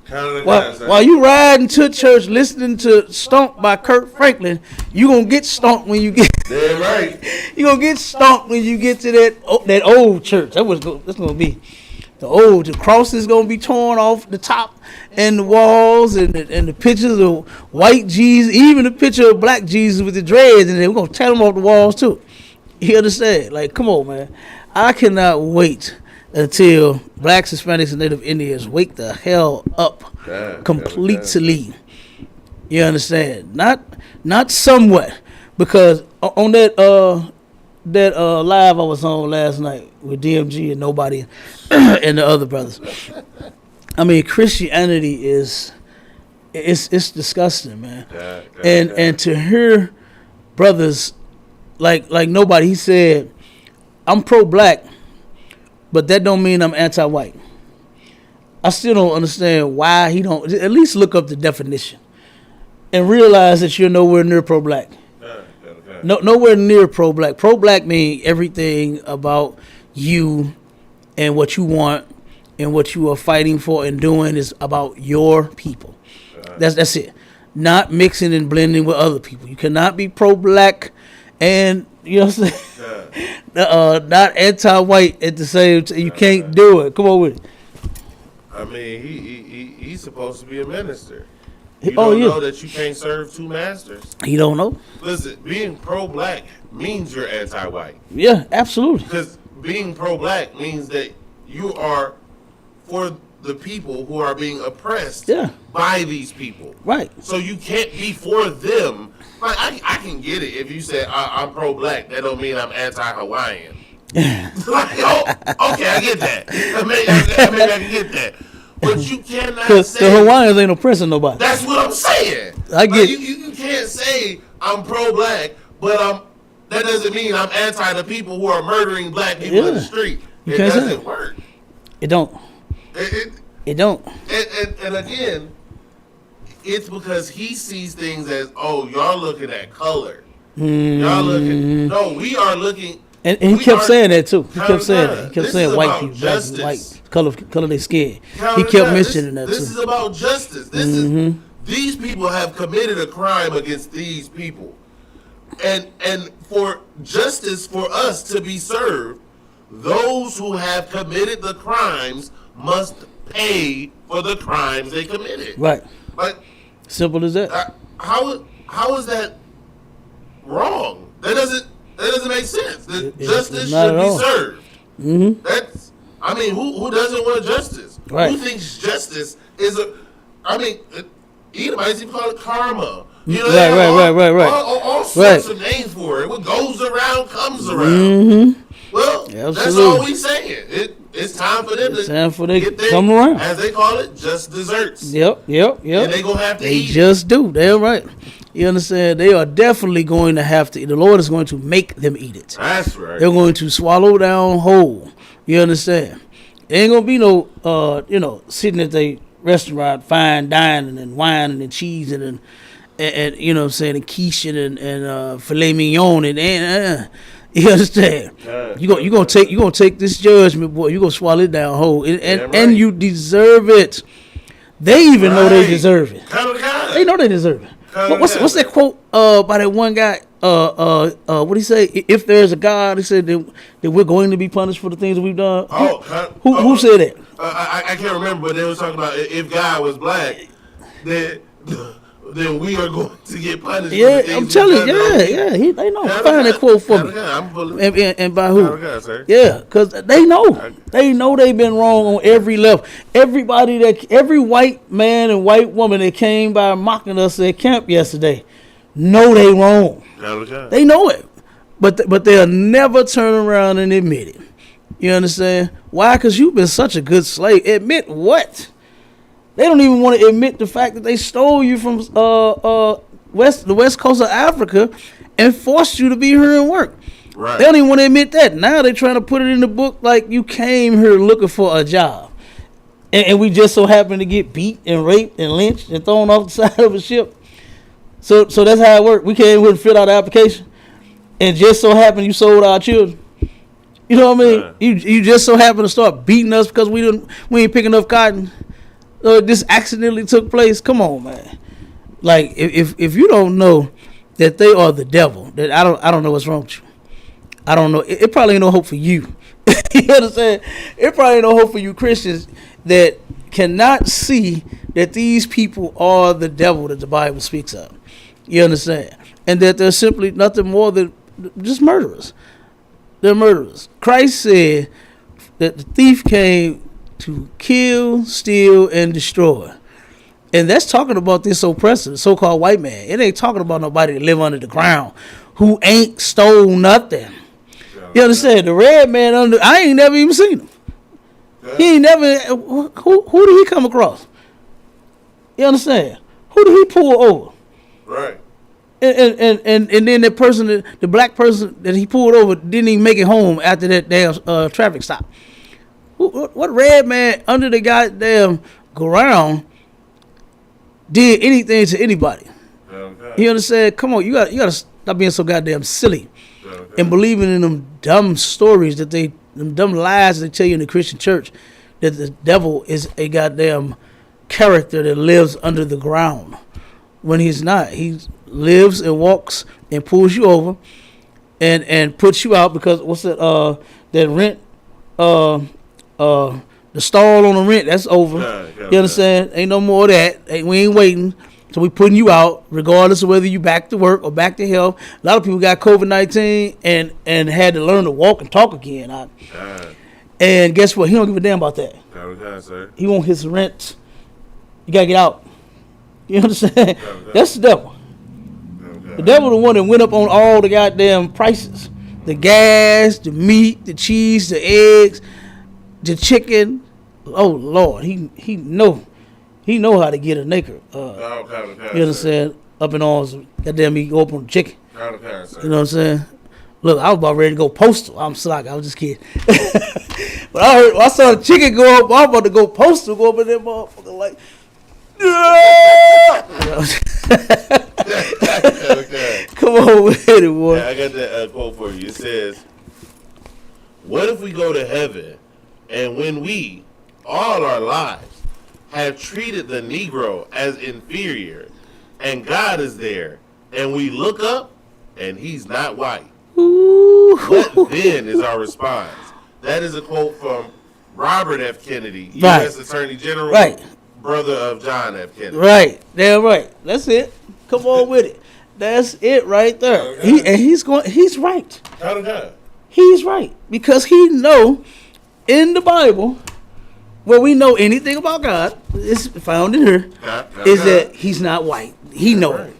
While you riding to church listening to Stomp by Kirk Franklin, you gonna get stomped when you get. Damn right. You gonna get stomped when you get to that old church. That's gonna be the cross is gonna be torn off the top and the walls and the pictures of white Jesus, even the picture of black Jesus with the dreads, and we're gonna tear them off the walls too. You understand? Like, come on, man. I cannot wait until blacks, Hispanics, and Native Indians wake the hell up completely. You understand? Not somewhat, because on that live I was on last night with DMG and nobody and the other brothers. I mean, Christianity it's disgusting, man. And to hear brothers like nobody, he said, I'm pro-black, but that don't mean I'm anti-white. I still don't understand why he don't at least look up the definition and realize that you're nowhere near pro-black. Nowhere near pro-black. Pro-black means everything about you and what you want and what you are fighting for and doing is about your people. That's it. Not mixing and blending with other people. You cannot be pro-black and, you know what I'm saying, not anti-white at the same time. You can't do it. Come on with it. I mean, he's supposed to be a minister. You don't know that you can't serve two masters. You don't know? Listen, being pro-black means you're anti-white. Yeah, absolutely. Because being pro-black means that you are for the people who are being oppressed by these people. Right. So you can't be for them. Like, I can get it if you say I'm pro-black. That don't mean I'm anti-Hawaiian. Like, okay, I get that. Maybe I can get that. But you cannot say... the Hawaiians ain't oppressing nobody. That's what I'm saying. I get you can't say I'm pro-black, but that doesn't mean I'm anti the people who are murdering black people in the street. It doesn't work. It don't. It don't. And again, it's because he sees things as, y'all looking at color. Y'all looking... No, we are looking... And he kept saying that too. He kept saying that. He kept saying white people, black and white, color their skin. He kept mentioning that too. This is about justice. These people have committed a crime against these people. And for justice for us to be served, those who have committed the crimes must pay for the crimes they committed. Right. Like, simple as that. How is that wrong? That doesn't make sense. Justice should be served. Mm-hmm. That's, I mean, who doesn't want justice? Right. Who thinks justice is Edomites even call it karma. You know, right. All sorts of names for it. What goes around comes around. Mm-hmm. Well, that's all we saying. It's time for them to get their, come around. As they call it, just desserts. Yep. And they gonna have to eat. They just do. They're right. You understand? They are definitely going to have to. The Lord is going to make them eat it. That's right. They're going to swallow down whole. You understand? There ain't gonna be no, sitting at the restaurant, fine dining and whining and cheesing and you know what I'm saying, and quiche and filet mignon and you understand? You gonna take this judgment, boy. You gonna swallow it down whole, and you deserve it. They even know they deserve it. They know they deserve it. What's that quote by that one guy? What did he say? If there's a God, he said that we're going to be punished for the things that we've done. Who said that? I can't remember, but they were talking about if God was black, then we are going to get punished. Yeah, I'm telling you. They know. Find that quote for me. And by who? Yeah, because they know. They know they've been wrong on every level. Every white man and white woman that came by mocking us at camp yesterday know they wrong. They know it, but they'll never turn around and admit it. You understand? Why? Because you've been such a good slave. Admit what? They don't even want to admit the fact that they stole you from the west coast of Africa and forced you to be here and work. Right. They don't even want to admit that. Now they're trying to put it in the book like you came here looking for a job. And we just so happen to get beat and raped and lynched and thrown off the side of a ship. So that's how it worked. We came here and filled out the application. And just so happened you sold our children. You know what I mean? You just so happen to start beating us because we ain't picking enough cotton. This accidentally took place. Come on, man. Like if you don't know that they are the devil, that I don't know what's wrong with you. I don't know. It probably ain't no hope for you. You understand? It probably ain't no hope for you Christians that cannot see that these people are the devil that the Bible speaks of. You understand? And that they're simply nothing more than just murderers. They're murderers. Christ said that the thief came to kill, steal, and destroy. And that's talking about this oppressor, so-called white man. It ain't talking about nobody that live under the ground who ain't stole nothing. You understand? The red man I ain't never even seen him. He ain't never. Who did he come across? You understand? Who did he pull over? Right. And then that person, the black person that he pulled over, didn't even make it home after that damn traffic stop. What red man under the goddamn ground did anything to anybody? Okay. You understand? Come on, you gotta stop being so goddamn silly and believing in them dumb stories them dumb lies they tell you in the Christian church that the devil is a goddamn character that lives under the ground when he's not. He lives and walks and pulls you over and puts you out because what's that rent the stall on the rent, that's over. You understand? Ain't no more of that. We ain't waiting. So we putting you out regardless of whether you back to work or back to health. A lot of people got COVID-19 and had to learn to walk and talk again. And guess what? He don't give a damn about that. He want his rent. You gotta get out. You understand? That's the devil. The devil the one that went up on all the goddamn prices. The gas, the meat, the cheese, the eggs, the chicken. Oh Lord, he know how to get a nigger. You understand? Up in arms, goddamn, he go up on the chicken. You know what I'm saying? Look, I was about ready to go postal. I'm sorry, I was just kidding. But I saw the chicken go up. I was about to go postal, go up in there, motherfucker, like. Okay. Come on with it, boy. Yeah, I got that quote for you. It says, "What if we go to heaven, and when we, all our lives, have treated the Negro as inferior, and God is there, and we look up, and he's not white? Ooh. What then is our response?" That is a quote from Robert F. Kennedy, U.S. Attorney General. Right. Brother of John F. Kennedy. Right. Damn right. That's it. Come on with it. That's it right there. Okay. He's right. Okay. He's right. Because he know in the Bible where we know anything about God, it's found in here, is that he's not white. He know it.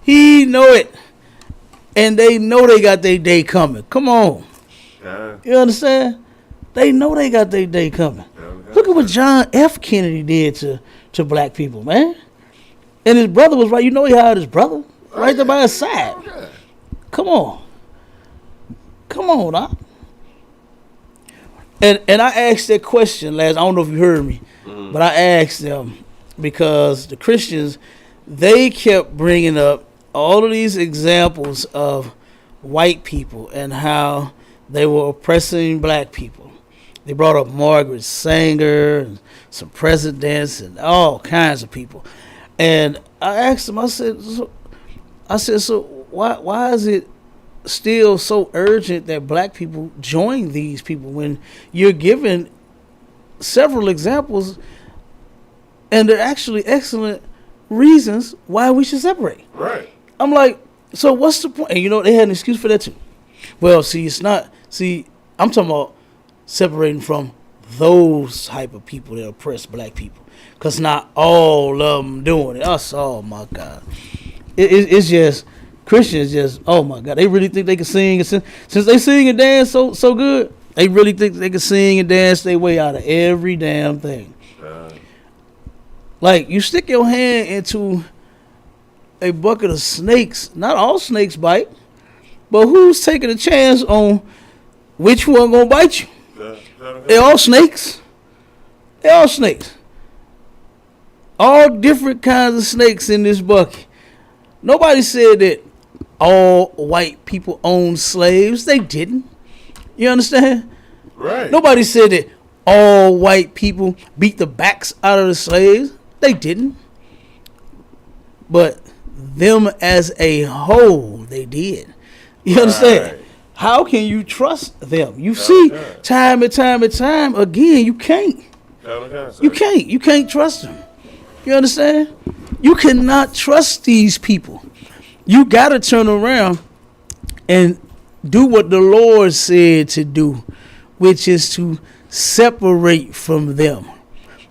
He know it. And they know they got their day coming. Come on. You understand? They know they got their day coming. Look at what John F. Kennedy did to black people, man. And his brother was right. You know he had his brother right there by his side. Come on. Come on, Doc. And I asked that question last. I don't know if you heard me, but I asked them because the Christians, they kept bringing up all of these examples of white people and how they were oppressing black people. They brought up Margaret Sanger and some presidents and all kinds of people. And I asked them, I said, so why is it still so urgent that black people join these people when you're given several examples and they're actually excellent reasons why we should separate? Right. I'm like, so what's the point? And you know, they had an excuse for that too. Well, I'm talking about separating from those type of people that oppress black people, because not all of them doing it. Oh my God, it's just Christians. Just oh my God, they really think they can sing, and since they sing and dance so good, They really think they can sing and dance their way out of every damn thing. Like, you stick your hand into a bucket of snakes. Not all snakes bite, but who's taking a chance on which one gonna bite you? They all snakes. They all snakes. All different kinds of snakes in this bucket. Nobody said that all white people owned slaves. They didn't. You understand? Right. Nobody said that all white people beat the backs out of the slaves. They didn't. But them as a whole, they did. You understand? How can you trust them? You see, time and time and time again, you can't. You can't. You can't trust them. You understand? You cannot trust these people. You got to turn around and do what the Lord said to do, which is to separate from them.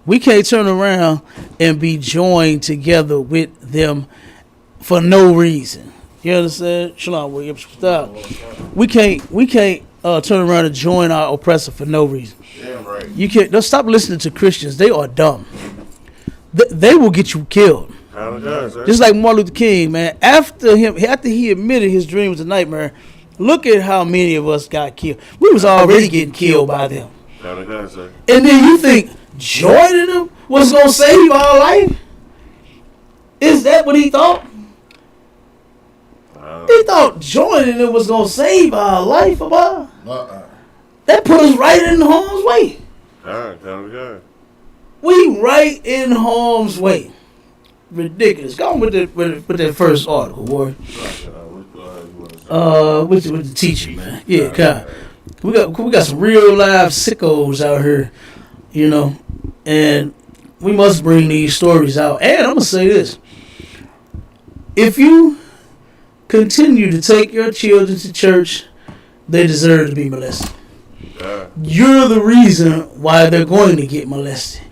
We can't turn around and be joined together with them for no reason. You understand? Shalom Williams. Stop. We can't turn around and join our oppressor for no reason. Damn right. You can't. Don't stop listening to Christians. They are dumb. They will get you killed. Just like Martin Luther King, man. After he admitted his dream was a nightmare, look at how many of us got killed. We was already getting killed by them. And then you think joining them was gonna save our life? Is that what he thought? He thought joining them was gonna save our life, Bob. That put us right in harm's way. We right in harm's way. Ridiculous. Go on with that first article, Warren. With the teacher, man. Yeah, God. We got some real live sickos out here, you know, and we must bring these stories out. And I'm gonna say this: if you continue to take your children to church, they deserve to be molested. You're the reason why they're going to get molested.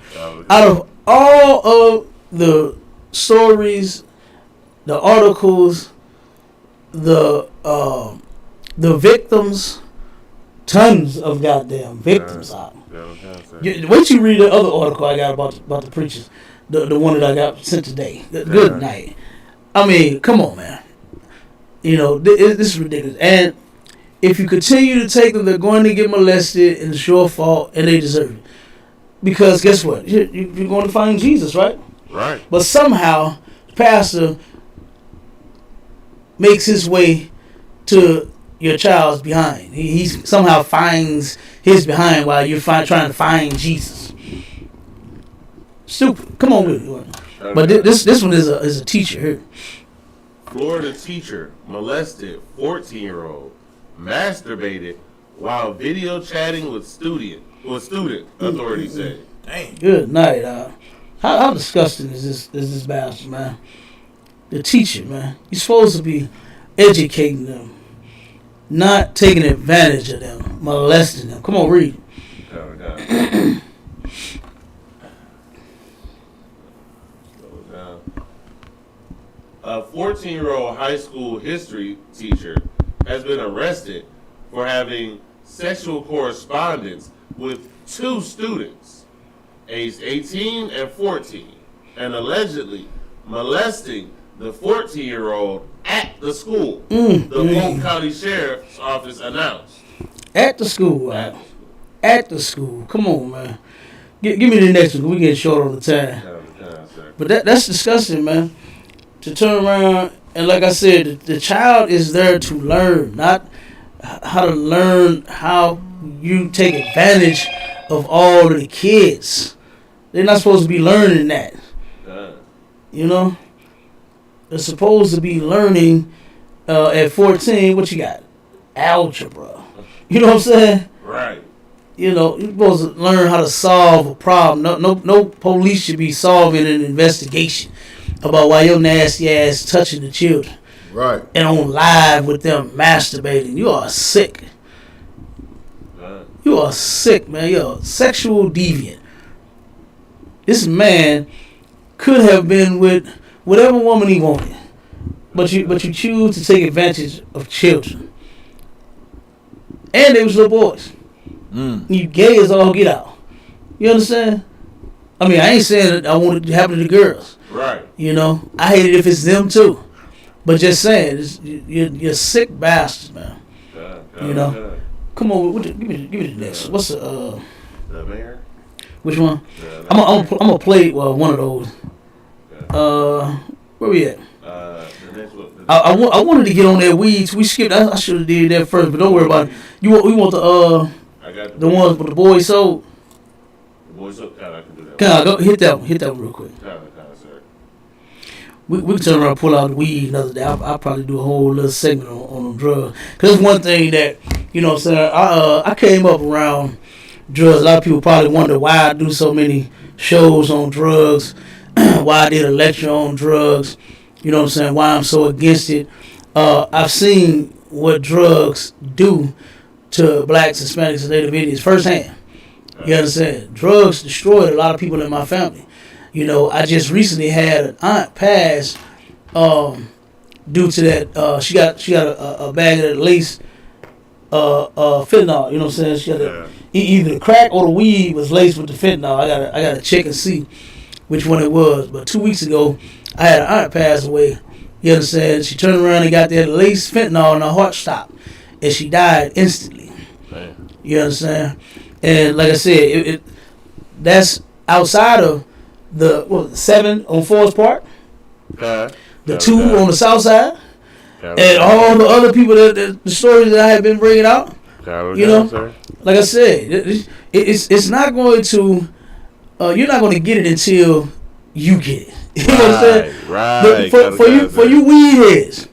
Out of all of the stories, the articles, the victims, tons of goddamn victims out. Wait you read the other article I got about the preachers, the one that I got sent today. Good night. I mean, come on, man. You know, this is ridiculous. And if you continue to take them, they're going to get molested, and it's your fault, and they deserve it. Because guess what? You're going to find Jesus, right? Right. But somehow, the pastor makes his way to your child's behind. He somehow finds his behind while you're trying to find Jesus. Stupid. Come on with it. But this one is a teacher here. Florida teacher molested 14-year-old, masturbated while video chatting with student. Authorities say. Dang. Good night. How disgusting is this bastard, man? The teacher, man. You're supposed to be educating them, not taking advantage of them, molesting them. Come on, read. A 14-year-old high school history teacher has been arrested for having sexual correspondence with two students, aged 18 and 14, and allegedly molesting the 14-year-old at the school. The Polk County Sheriff's Office announced. At the school. At the school. Come on, man. Give me the next one. We get short on the time. But that's disgusting, man. To turn around and, like I said, the child is there to learn, not how to learn how you take advantage of all of the kids. They're not supposed to be learning that. You know? They're supposed to be learning at 14, what you got? Algebra. You know what I'm saying? Right. You know, you're supposed to learn how to solve a problem. No police should be solving an investigation about why your nasty ass touching the children. Right. And on live with them masturbating. You are sick. You are sick, man. You're a sexual deviant. This man could have been with whatever woman he wanted. But you choose to take advantage of children. And they was little boys. You gay as all get out. You understand? I mean, I ain't saying that I want it to happen to the girls. Right. You know, I hate it if it's them too. But just saying, you're sick bastards, man. You know. Come on, give me the next. What's the mayor? Which one? I'm gonna play one of those. Where we at? The next one. I wanted to get on that weeds. We skipped. I should have did that first, but don't worry about it. We want the ones with the boys sold. The boys sold. I can do that. Can I go hit that one real quick? Sir. We can turn around and pull out the weed another day. I'll probably do a whole little segment on them drugs. Cause it's one thing that you know what I'm saying. I came up around drugs. A lot of people probably wonder why I do so many shows on drugs, why I did a lecture on drugs. You know what I'm saying? Why I'm so against it. I've seen what drugs do to blacks, Hispanics, and Native Indians firsthand. You understand? Drugs destroyed a lot of people in my family. You know, I just recently had an aunt pass due to that. She got a bag of that lace fentanyl. You know what I'm saying? She got either the crack or the weed was laced with the fentanyl. I got to check and see which one it was. But 2 weeks ago, I had an aunt pass away. You understand? She turned around and got that lace fentanyl and her heart stopped, and she died instantly. Man. You understand? And like I said, that's outside of the 7 on Forest Park, the 2 on the south side, and all the other people the stories that I have been bringing out. You know, like I said, it's not going to. You're not going to get it until you get it. You know what I'm saying? Right. For you weed heads,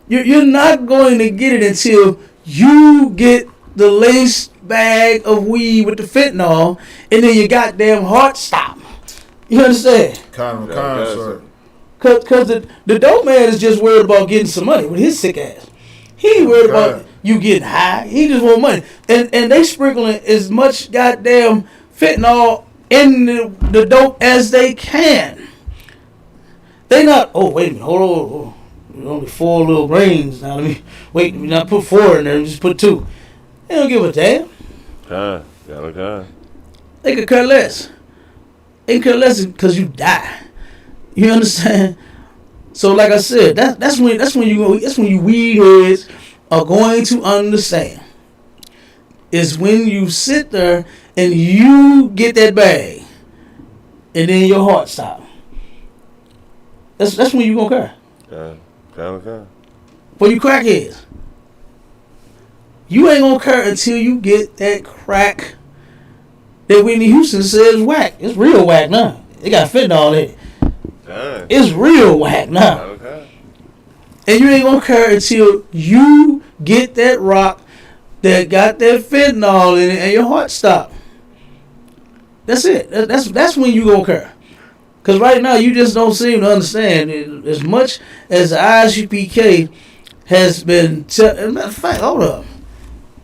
you're not going to get it until you get the lace bag of weed with the fentanyl, and then your goddamn heart stop. You understand? Sir. Cause the dope man is just worried about getting some money with his sick ass. He ain't worried about you getting high. He just want money. And they sprinkling as much goddamn fentanyl in the dope as they can. They not. Oh wait a minute. Hold on. There's only 4 little grains now. Let me not put 4 in there. Just put 2. They don't give a damn. They could care less. They care less because you die. You understand? So like I said, that's when you weed heads are going to understand. Is when you sit there and you get that bag, and then your heart stops. That's when you gonna care. For you crackheads, you ain't gonna care until you get that crack that Whitney Houston says whack. It's real whack now. They got fentanyl in it. It's real whack now. And you ain't gonna care until you get that rock that got that fentanyl in it and your heart stop. That's it. That's when you gonna care. Because right now, you just don't seem to understand. As much as the ISUPK has been... matter of fact, hold up.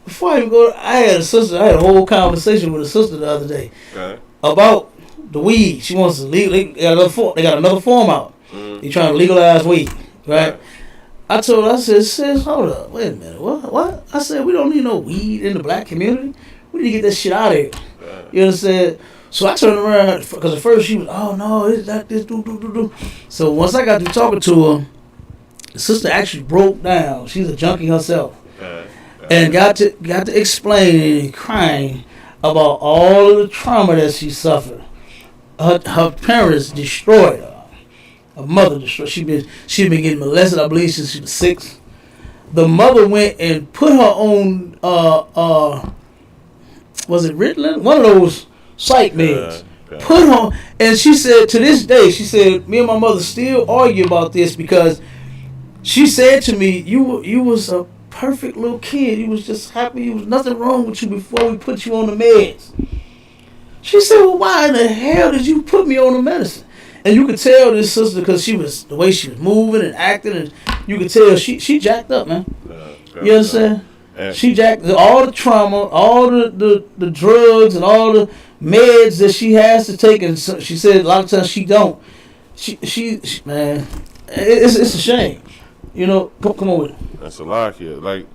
Before I even go... I had a whole conversation with a sister the other day about the weed. She wants to legalize... They got another form out. They're trying to legalize weed, right? I told her, I said, sis, hold up. Wait a minute. What? I said, we don't need no weed in the black community. We need to get that shit out of here. You understand? So I turned around, because at first she was, oh no, it's not this, do. So once I got to talking to her, the sister actually broke down. She's a junkie herself. And got to explaining and crying about all of the trauma that she suffered. Her parents destroyed her. Her mother destroyed. She'd been getting molested, I believe, since she was 6. The mother went and put her on, was it Ritalin? One of those psych meds. Put on, and she said to this day, she said, me and my mother still argue about this because she said to me, you was a perfect little kid. You was just happy. There was nothing wrong with you before we put you on the meds. She said, well, why in the hell did you put me on the medicine? And you could tell this sister, because the way she was moving and acting, and you could tell she jacked up, man. You understand? She jacked all the trauma, all the drugs, and all the meds that she has to take, and so she said a lot of times she don't. She man, it's a shame. You know, come on with it. That's a lot here. Like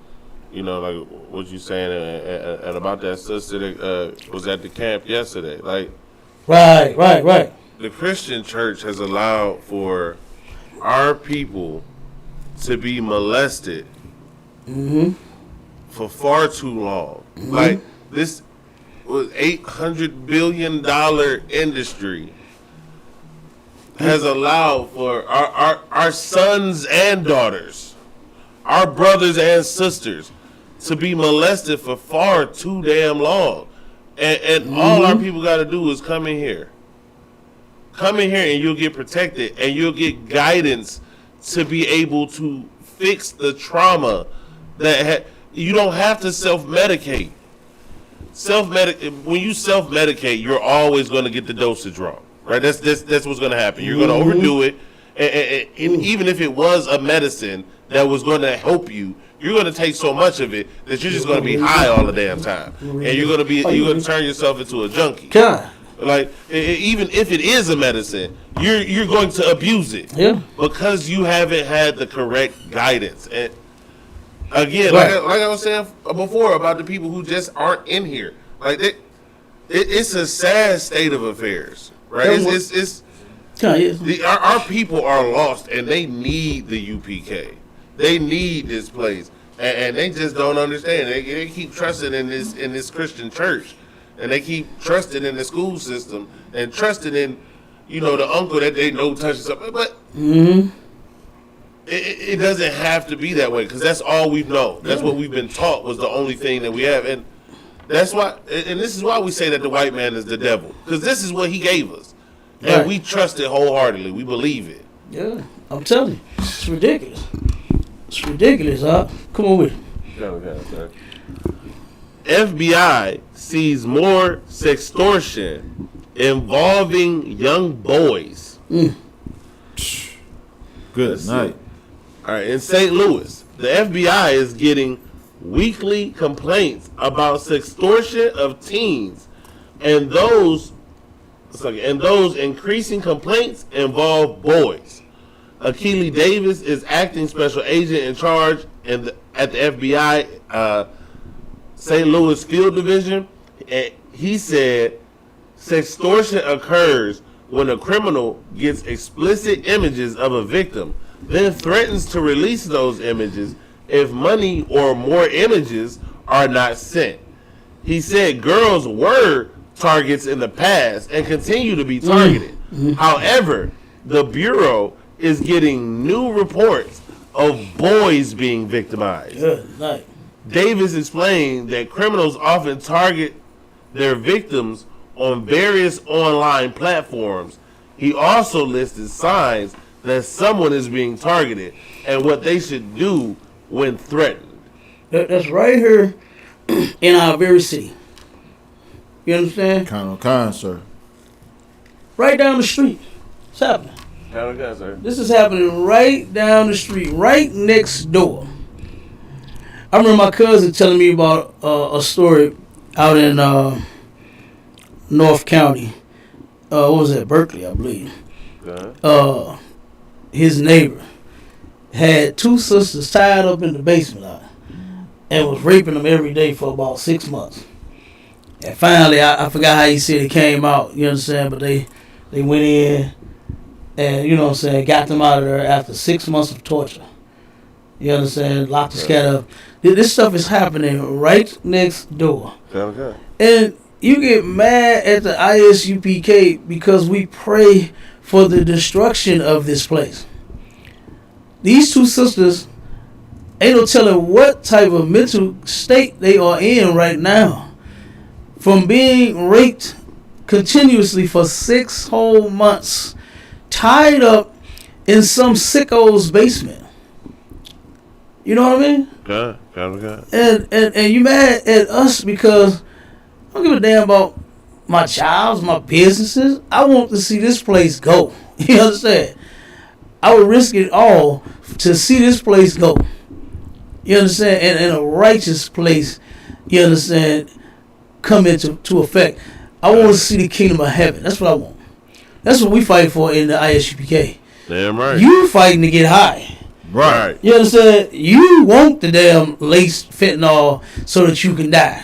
you know, like what you saying, and about that sister that was at the camp yesterday. Like, right. The Christian church has allowed for our people to be molested for far too long. Like, this was $800 billion industry has allowed for our sons and daughters, our brothers and sisters, to be molested for far too damn long. And all our people got to do is come in here. Come in here and you'll get protected and you'll get guidance to be able to fix the trauma that you don't have to self-medicate. When you self-medicate, you're always going to get the dosage wrong. Right, that's what's going to happen. You're going to overdo it, and even if it was a medicine that was going to help you, you're going to take so much of it that you're just going to be high all the damn time, and you're going to turn yourself into a junkie. God. Like, even if it is a medicine, you're going to abuse it, because you haven't had the correct guidance. And again, like I was saying before about the people who just aren't in here, like it's a sad state of affairs. Right, our people are lost, and they need the UPK. They need this place, and they just don't understand. They keep trusting in this Christian church, and they keep trusting in the school system, and trusting in, you know, the uncle that they know touches something. But it doesn't have to be that way, because that's all we've known. That's what we've been taught was the only thing that we have, and that's why, and this is why we say that the white man is the devil, because this is what he gave us, and we trust it wholeheartedly. We believe it. Yeah, I'm telling you, it's ridiculous. It's ridiculous, huh? Come on with it. FBI sees more sextortion involving young boys. Good night. All right, in St. Louis, the FBI is getting weekly complaints about sextortion of teens, and those increasing complaints involve boys. Akili Davis is acting special agent in charge at the FBI St. Louis Field Division, and he said sextortion occurs when a criminal gets explicit images of a victim, then threatens to release those images if money or more images are not sent. He said girls were targets in the past and continue to be targeted. However, the Bureau is getting new reports of boys being victimized. Good night. Davis explained that criminals often target their victims on various online platforms. He also listed signs that someone is being targeted and what they should do when threatened. That's right here in our very city. You understand? Kind, sir. Right down the street. It's happening. Sir. This is happening right down the street, right next door. I remember my cousin telling me about a story out in North County. What was that? Berkeley, I believe. His neighbor had two sisters tied up in the basement lot and was raping them every day for about 6 months. And finally, I forgot how he said it came out, you understand, but they went in and, you know what I'm saying, got them out of there after 6 months of torture. You understand? Locked the cat up. This stuff is happening right next door. And you get mad at the ISUPK because we pray for the destruction of this place. These two sisters, ain't no telling what type of mental state they are in right now. From being raped continuously for 6 whole months, tied up in some sicko's basement. You know what I mean? God. And you mad at us because I don't give a damn about my jobs, my businesses. I want to see this place go. You understand? I would risk it all to see this place go. You understand? And in a righteous place, you understand, come into effect. I want to see the kingdom of heaven. That's what I want. That's what we fight for in the ISUPK. Damn right. You fighting to get high. Right. You understand? You want the damn laced fentanyl so that you can die.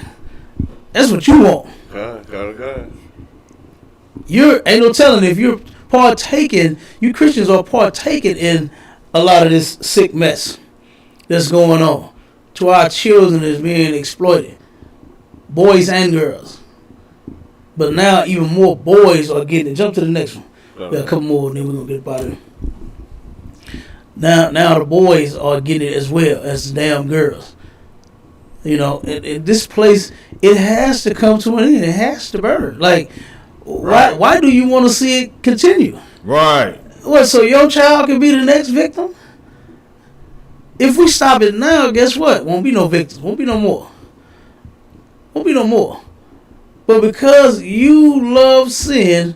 That's what you want. God. Ain't no telling if you're partaking. You Christians are partaking in a lot of this sick mess that's going on. To our children is being exploited, boys and girls. But now even more boys are getting it. Jump to the next one. Got a couple more, and then we're gonna get about it. Now the boys are getting it as well as the damn girls. You know, and this place, it has to come to an end. It has to burn. Like, why do you want to see it continue? Right. What? So your child can be the next victim? If we stop it now, guess what? Won't be no victims. Won't be no more. But because you love sin,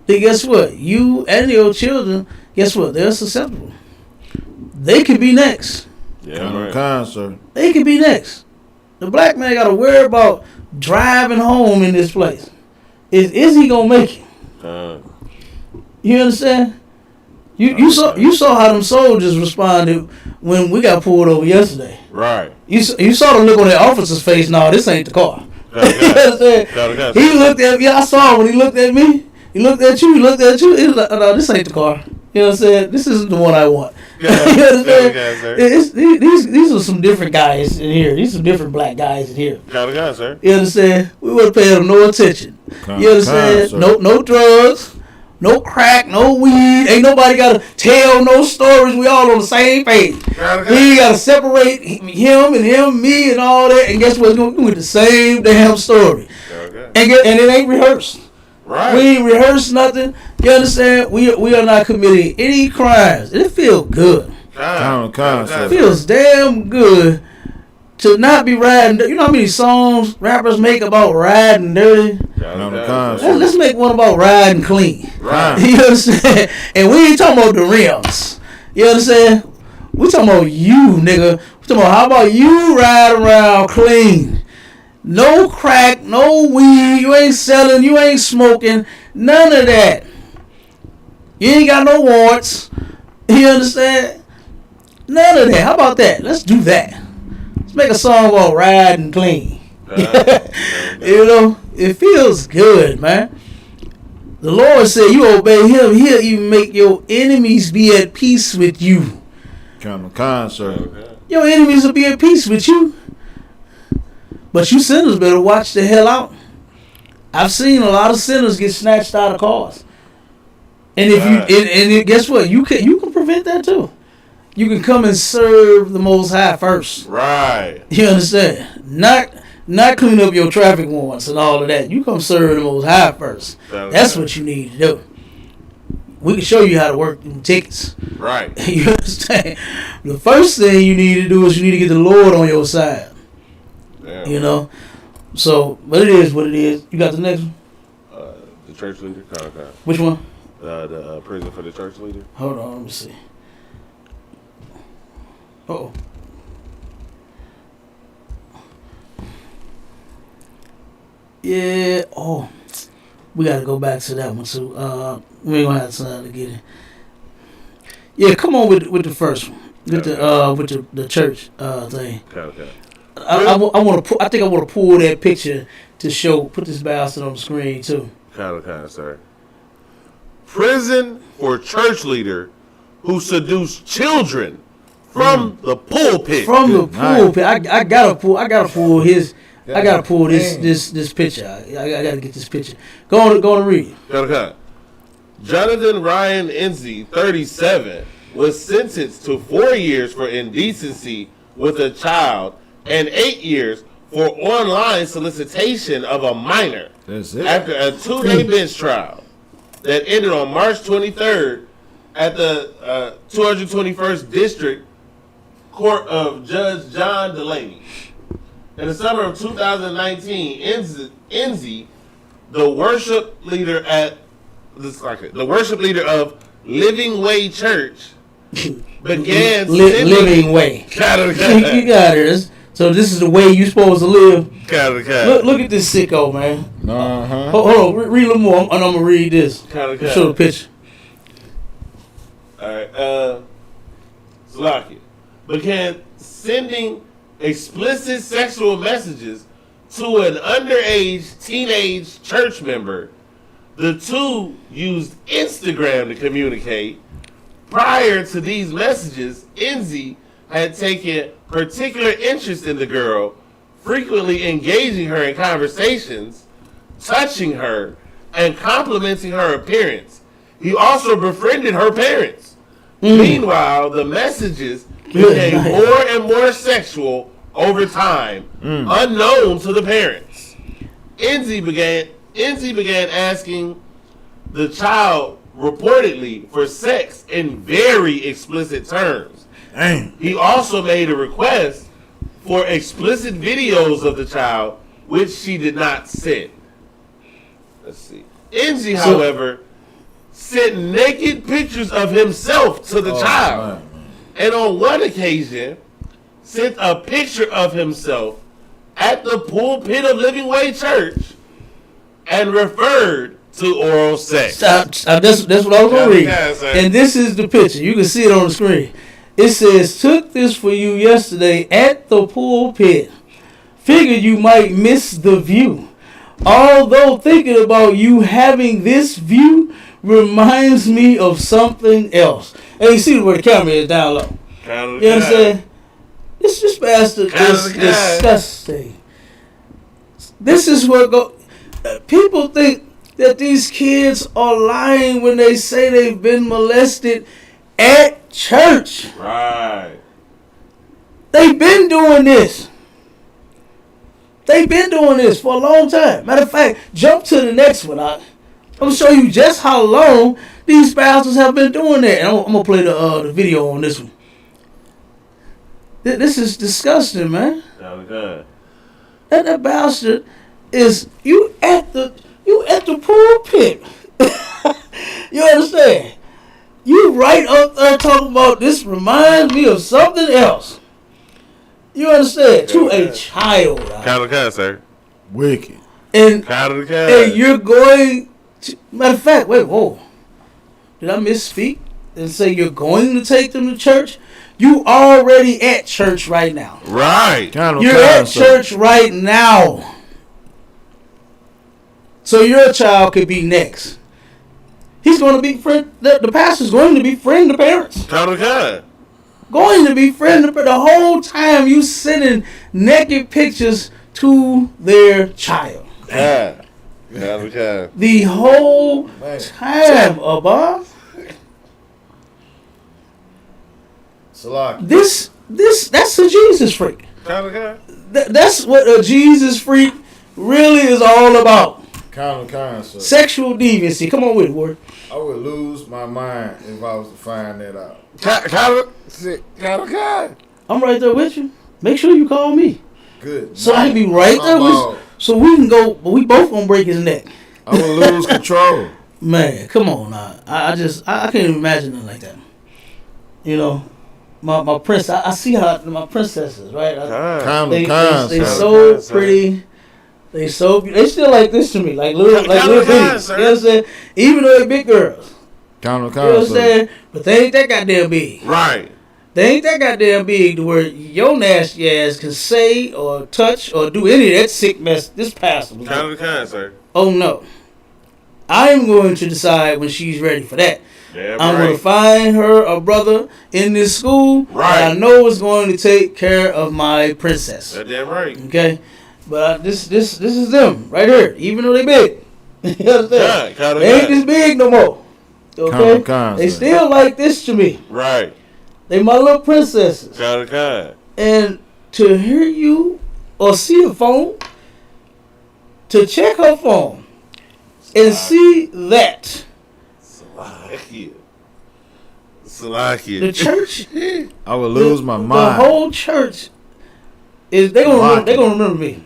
then guess what? You and your children, guess what? They're susceptible. They could be next. Yeah, right. Sir. They could be next. The black man got to worry about driving home in this place. Is he gonna make it? You understand? You saw how them soldiers responded when we got pulled over yesterday. Right. You saw the look on that officer's face. No, this ain't the car. You understand? He looked at me. I saw him when he looked at me. He looked at you. He looked at you. He was like, no, this ain't the car. You know what I'm saying? This isn't the one I want. You understand? These are some different guys in here. These are some different black guys in here. Sir. You understand? We wasn't paying them no attention. You understand? No drugs. No crack, no weed. Ain't nobody got to tell no stories. We all on the same page. We got to separate him and him, me, and all that. And guess what? We're going to do the same damn story. And it ain't rehearsed. Right. We ain't rehearsed nothing. You understand? We are not committing any crimes. It feels good. It feels damn good to not be riding. You know how many songs rappers make about riding dirty? Let's make one about riding clean. Right. You understand? And we ain't talking about the rims. You understand? We talking about you, nigga. We talking about how about you ride around clean? No crack, no weed. You ain't selling. You ain't smoking. None of that. You ain't got no warrants. You understand? None of that. How about that? Let's do that. Let's make a song about riding clean. You know, it feels good, man. The Lord said you obey him, he'll even make your enemies be at peace with you. Sir. Your enemies will be at peace with you. But you sinners better watch the hell out. I've seen a lot of sinners get snatched out of cars. And if guess what? You can prevent that too. You can come and serve the Most High first. Right. You understand? Not clean up your traffic warrants and all of that. You come serve the Most High first. That's what you need to do. We can show you how to work them tickets. Right. You understand? The first thing you need to do is you need to get the Lord on your side. Damn. You know? So, but it is what it is. You got the next one? The church leader? Which one? The prison for the church leader. Hold on, let me see. Uh-oh. Yeah. Oh, we got to go back to that one too. We ain't gonna have time to get it. Yeah, come on with the first one. With the church thing. Okay. I want to. I think I want to pull that picture to put this bastard on the screen too. Kind of, sir. Prison for church leader who seduced children from the pulpit. From the pulpit. I gotta pull his. I gotta pull this picture. I gotta get this picture. Go on and read. Okay. Jonathan Ryan Enzi, 37, was sentenced to 4 years for indecency with a child and 8 years for online solicitation of a minor. That's it. After a 2-day bench trial that ended on March 23rd at the 221st District Court of Judge John Delaney. In the summer of 2019, Enzi, the worship leader of Living Way Church, began Living Way. You got it. So this is the way you supposed to live. Look at this sicko, man. Hold on, read a little more, and I'm gonna read this. Show the picture. All right. began sending explicit sexual messages to an underage teenage church member. The two used Instagram to communicate. Prior to these messages, Enzi had taken particular interest in the girl, frequently engaging her in conversations, touching her, and complimenting her appearance. He also befriended her parents. Meanwhile, the messages became more and more sexual over time, unknown to the parents. Enzi began asking the child reportedly for sex in very explicit terms. Dang. He also made a request for explicit videos of the child, which she did not send. Let's see. Enzi, however, sent naked pictures of himself to the child. Man. And on one occasion, sent a picture of himself at the pulpit of Living Way Church and referred to oral sex. That's what I was going to read. And this is the picture. You can see it on the screen. It says, took this for you yesterday at the pulpit. Figured you might miss the view. Although thinking about you having this view reminds me of something else. And you see where the camera is down low. You know what I'm saying? This bastard is disgusting. This is what people think that these kids are lying when they say they've been molested at church. Right. They've been doing this. They've been doing this for a long time. Matter of fact, jump to the next one. I'm going to show you just how long these bastards have been doing that. And I'm going to play the video on this one. This is disgusting, man. Okay. That bastard is you at the pulpit. You understand? You right up there talking about this reminds me of something else. You understand? To a child. Count of the sir. Wicked. And and you're going to, matter of fact, whoa. Did I misspeak and say you're going to take them to church? You already at church right now. Right. You're at church right now. So your child could be next. He's going to be friend. The pastor's going to be friend the parents. Count of God. Going to be friend the whole time you sending naked pictures to their child. Yeah. The whole time, Abba. That's a Jesus freak. That's what a Jesus freak really is all about. Sexual deviancy. Come on with it, word. I would lose my mind if I was to find that out. I'm right there with you. Make sure you call me. Good. So I can be right there with you. So we can go, but we both gonna break his neck. I would lose control. Man, come on now. I can't even imagine nothing like that. You know, my prince. I see how my princesses, right? They so pretty. They still like this to me, like little bitties. You know what I'm saying? Even though they're big girls. You know what I'm saying? But they ain't that goddamn big. Right. They ain't that goddamn big to where your nasty ass can say or touch or do any of that sick mess. This pastor was like, sir. oh no. I'm going to decide when she's ready for that. I'm going to find her a brother in this school that I know is going to take care of my princess. That's damn right. Okay? But this is them right here, even though they big. You understand? They ain't this big no more. Okay? They still like this to me. Right. They my little princesses. And to hear you or see a phone, to check her phone and see that. Salakia. The church. I would lose my mind. The whole church is they gonna remember me.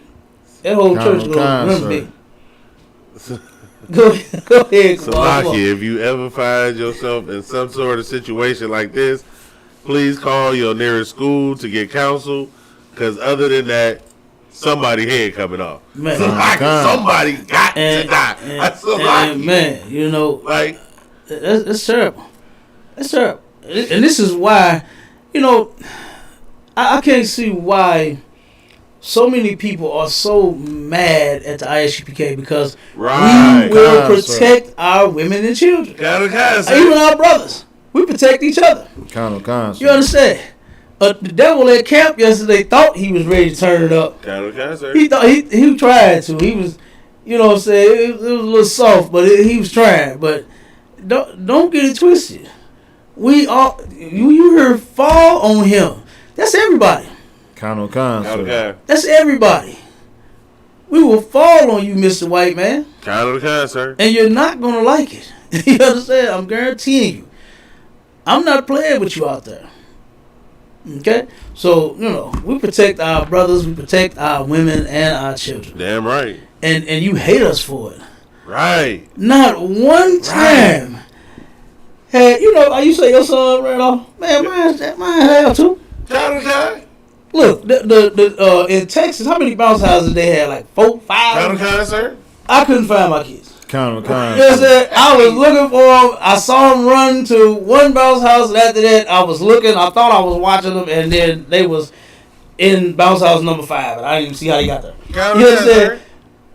That whole church gonna remember me. Go ahead, Salakia, if you ever find yourself in some sort of situation like this, please call your nearest school to get counsel. Because other than that, somebody head coming off. Man, somebody got to die. And man, you know, like that's terrible. That's terrible. And this is why you know, I can't see why so many people are so mad at the ISUPK because we will protect our women and children. Even our brothers. We protect each other. You understand? The devil at camp yesterday thought he was ready to turn it up. He thought he tried to. He was, you know what I'm saying, it was a little soft, but he was trying. But don't get it twisted. We all, you heard fall on him. That's everybody. That's everybody. We will fall on you, Mr. White Man. Sir. And you're not going to like it. You understand? I'm guaranteeing you. I'm not playing with you out there. Okay? So, you know, we protect our brothers, we protect our women and our children. Damn right. And you hate us for it. Right. Not one time. Hey, you know, you say your son ran off. Man, mine have too. Look, the in Texas, how many bounce houses they had? Like 4, 5? Sir. I couldn't find my kids. Count. I was looking for them. I saw them run to one bounce house, and after that, I was looking. I thought I was watching them, and then they was in bounce house number 5, and I didn't even see how they got there. You understand?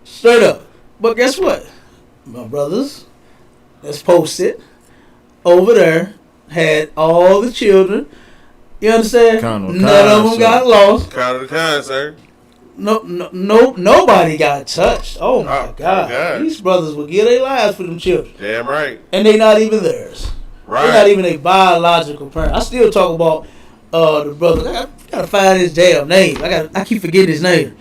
Straight up. But guess what? My brothers, that's posted over there, had all the children. You understand? None of them got lost. Sir. No, nobody got touched. Oh my God. These brothers will give their lives for them children. Damn right. And they not even theirs. Right. They're not even a biological parent. I still talk about the brother. I gotta find his damn name. I keep forgetting his name.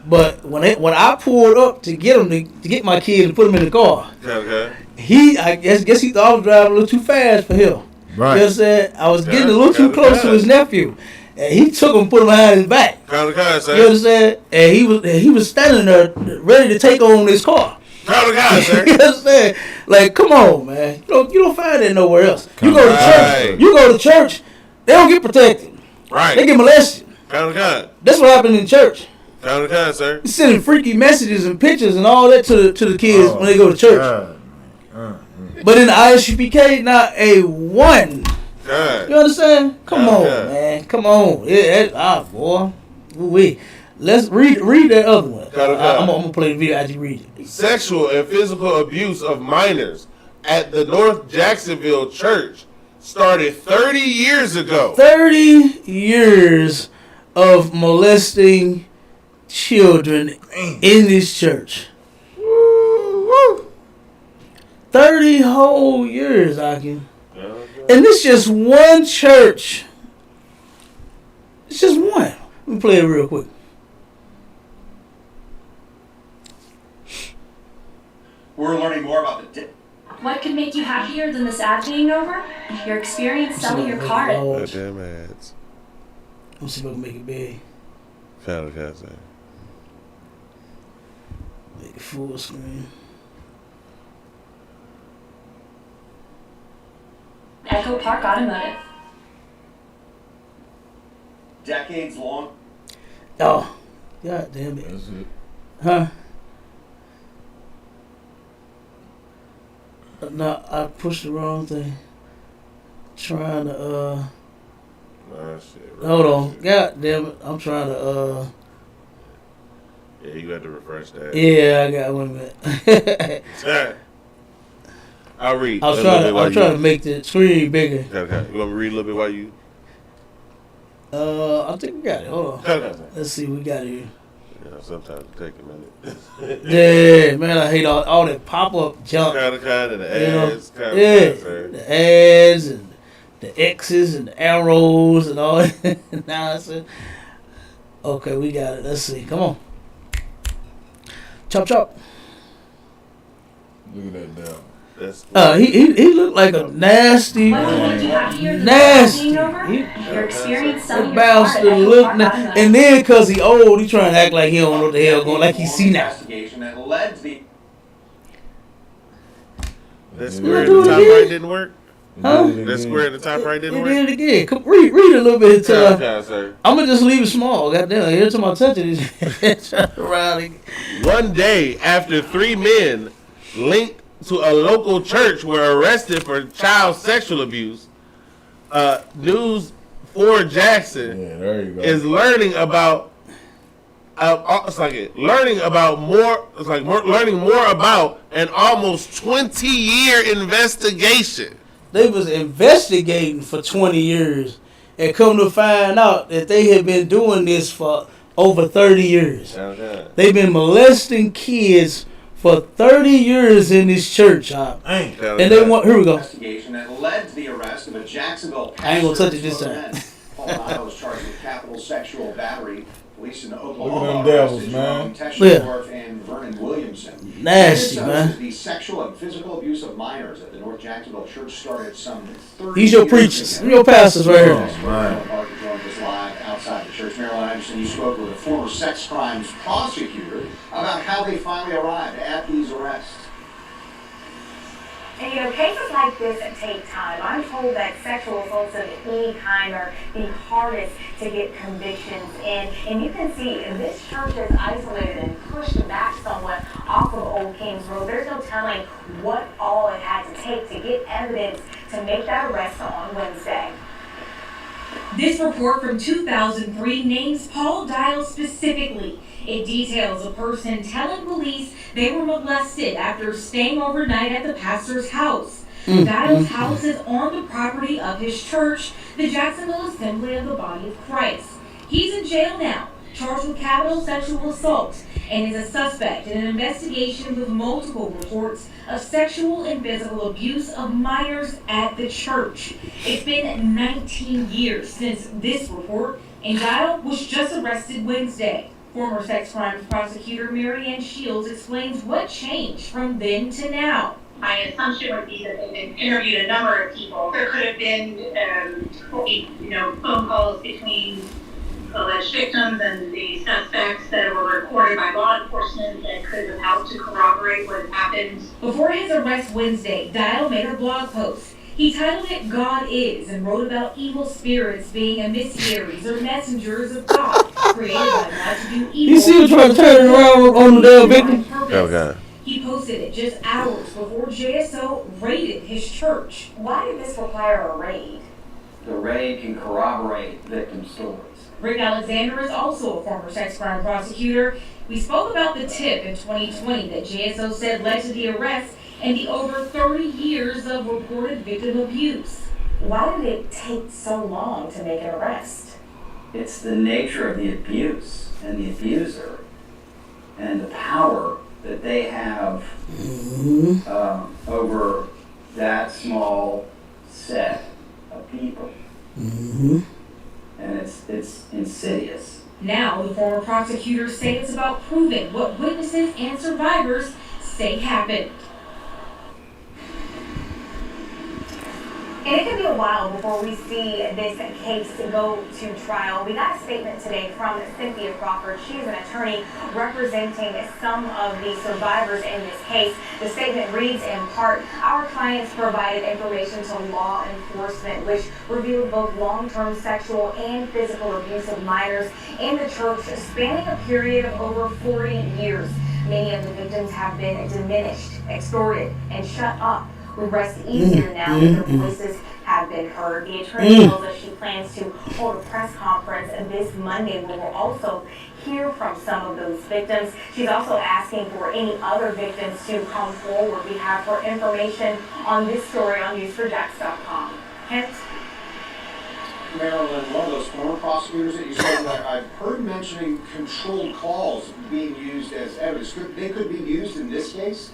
But when I pulled up to get him to get my kids and put them in the car, I guess he thought I was driving a little too fast for him. Right. You know what I'm saying? I was getting a little too close to his nephew. And he took him, put him behind his back. You understand? And he was standing there ready to take on his car. You understand? Like, come on, man. You don't find that nowhere else. You go to church. You go to church. They don't get protected. Right. They get molested. That's what happened in church. Sir. He's sending freaky messages and pictures and all that to the kids when they go to church. But in the ISUPK, not a one. You understand? Come on, man. Come on. Yeah, boy. Ooh-wee. Let's read that other one. I'm going to play the video as you read it. Sexual and physical abuse of minors at the North Jacksonville Church started 30 years ago. 30 years of molesting children in this church. 30 whole years, Akin. And this just one church. It's just one. Let me play it real quick. We're learning more about the... What could make you happier than this ad being over? Your experience selling your car. Damn ads. Let's see if I can make it big. Make it full screen. Echo Park Automotive. Decades long. Oh, God damn it. That's it. Huh? No, I pushed the wrong thing. Trying to, hold on. God damn it. I'm trying to, Yeah, you got to refresh that. Yeah, I got 1 minute. I'll read. I was trying to make the screen bigger. Okay. You want me to read a little bit while you... I think we got it. Hold on. Let's see. We got it here. Yeah, sometimes it takes a minute. Yeah, man. I hate all that pop-up junk. And the ads. The ads and the X's and the arrows and all that nonsense. Okay, we got it. Let's see. Come on. Chop, chop. Look at that down. He looked like a nasty. Nasty. Your experience selling your bastard car. look and then because he old, he trying to act like he don't know what the hell going, like he see now. That square at the top right didn't work? Huh? That square at the top right didn't work? It did it again. Come, read a little bit until sir. I'm going to just leave it small. Goddamn, every time I touch it, around. One day after 3 men linked to a local church were arrested for child sexual abuse, news for Jackson there you go. is learning about. Learning more about an almost 20-year investigation. They was investigating for 20 years and come to find out that they had been doing this for over 30 years. Okay. They've been molesting kids for 30 years in this church. And they want, here we go. Investigation that led to the arrest of a Jacksonville pastor. I ain't gonna touch it this time. Paul Dial was charged with capital sexual battery. Police in Oklahoma Look at them devils, arrested man. Teshendorf and Vernon Williamson. Nasty, This man. is the sexual and physical abuse of minors at the North Jacksonville Church started some 30 These your years preachers. ago. Your pastors right here. man. Parker joined us live outside the church. Marilyn Anderson, you spoke with a former sex crimes prosecutor about how they finally arrived at these arrests. And cases like this take time. I'm told that sexual assaults of any kind are the hardest to get convictions in. And you can see this church is isolated and pushed back somewhat off of Old Kings Road. There's no telling what all it had to take to get evidence to make that arrest on Wednesday. This report from 2003 names Paul Dial specifically. It details a person telling police they were molested after staying overnight at the pastor's house. Dial's house is on the property of his church, the Jacksonville Assembly of the Body of Christ. He's in jail now, charged with capital sexual assault, and is a suspect in an investigation with multiple reports of sexual and physical abuse of minors at the church. It's been 19 years since this report, and Dial was just arrested Wednesday. Former sex crimes prosecutor Mary Ann Shields explains what changed from then to now. My assumption would be that they've interviewed a number of people. There could have been, phone calls between alleged victims and the suspects that were recorded by law enforcement that could have helped to corroborate what happened. Before his arrest Wednesday, Dial made a blog post. He titled it "God Is" and wrote about evil spirits being emissaries or messengers of God, created by God to do evil. You see him trying to turn it around on the damn victim? Okay. He posted it just hours before JSO raided his church. Why did this require a raid? The raid can corroborate victim stories. Rick Alexander is also a former sex crime prosecutor. We spoke about the tip in 2020 that JSO said led to the arrest and the over 30 years of reported victim abuse. Why did it take so long to make an arrest? It's the nature of the abuse and the abuser and the power that they have over that small set of people. And it's insidious. Now, the former prosecutors say it's about proving what witnesses and survivors say happened. And it could be a while before we see this case go to trial. We got a statement today from Cynthia Crawford. She is an attorney representing some of the survivors in this case. The statement reads in part, "Our clients provided information to law enforcement which revealed both long-term sexual and physical abuse of minors in the church spanning a period of over 40 years. Many of the victims have been diminished, extorted, and shut up. We rest easier now that their voices have been heard." The attorney tells us she plans to hold a press conference this Monday where we'll also hear from some of those victims. She's also asking for any other victims to come forward. We have her information on this story on news4jax.com. Hence, Marilyn, one of those former prosecutors that you said, I've heard mentioning controlled calls being used as evidence. They could be used in this case?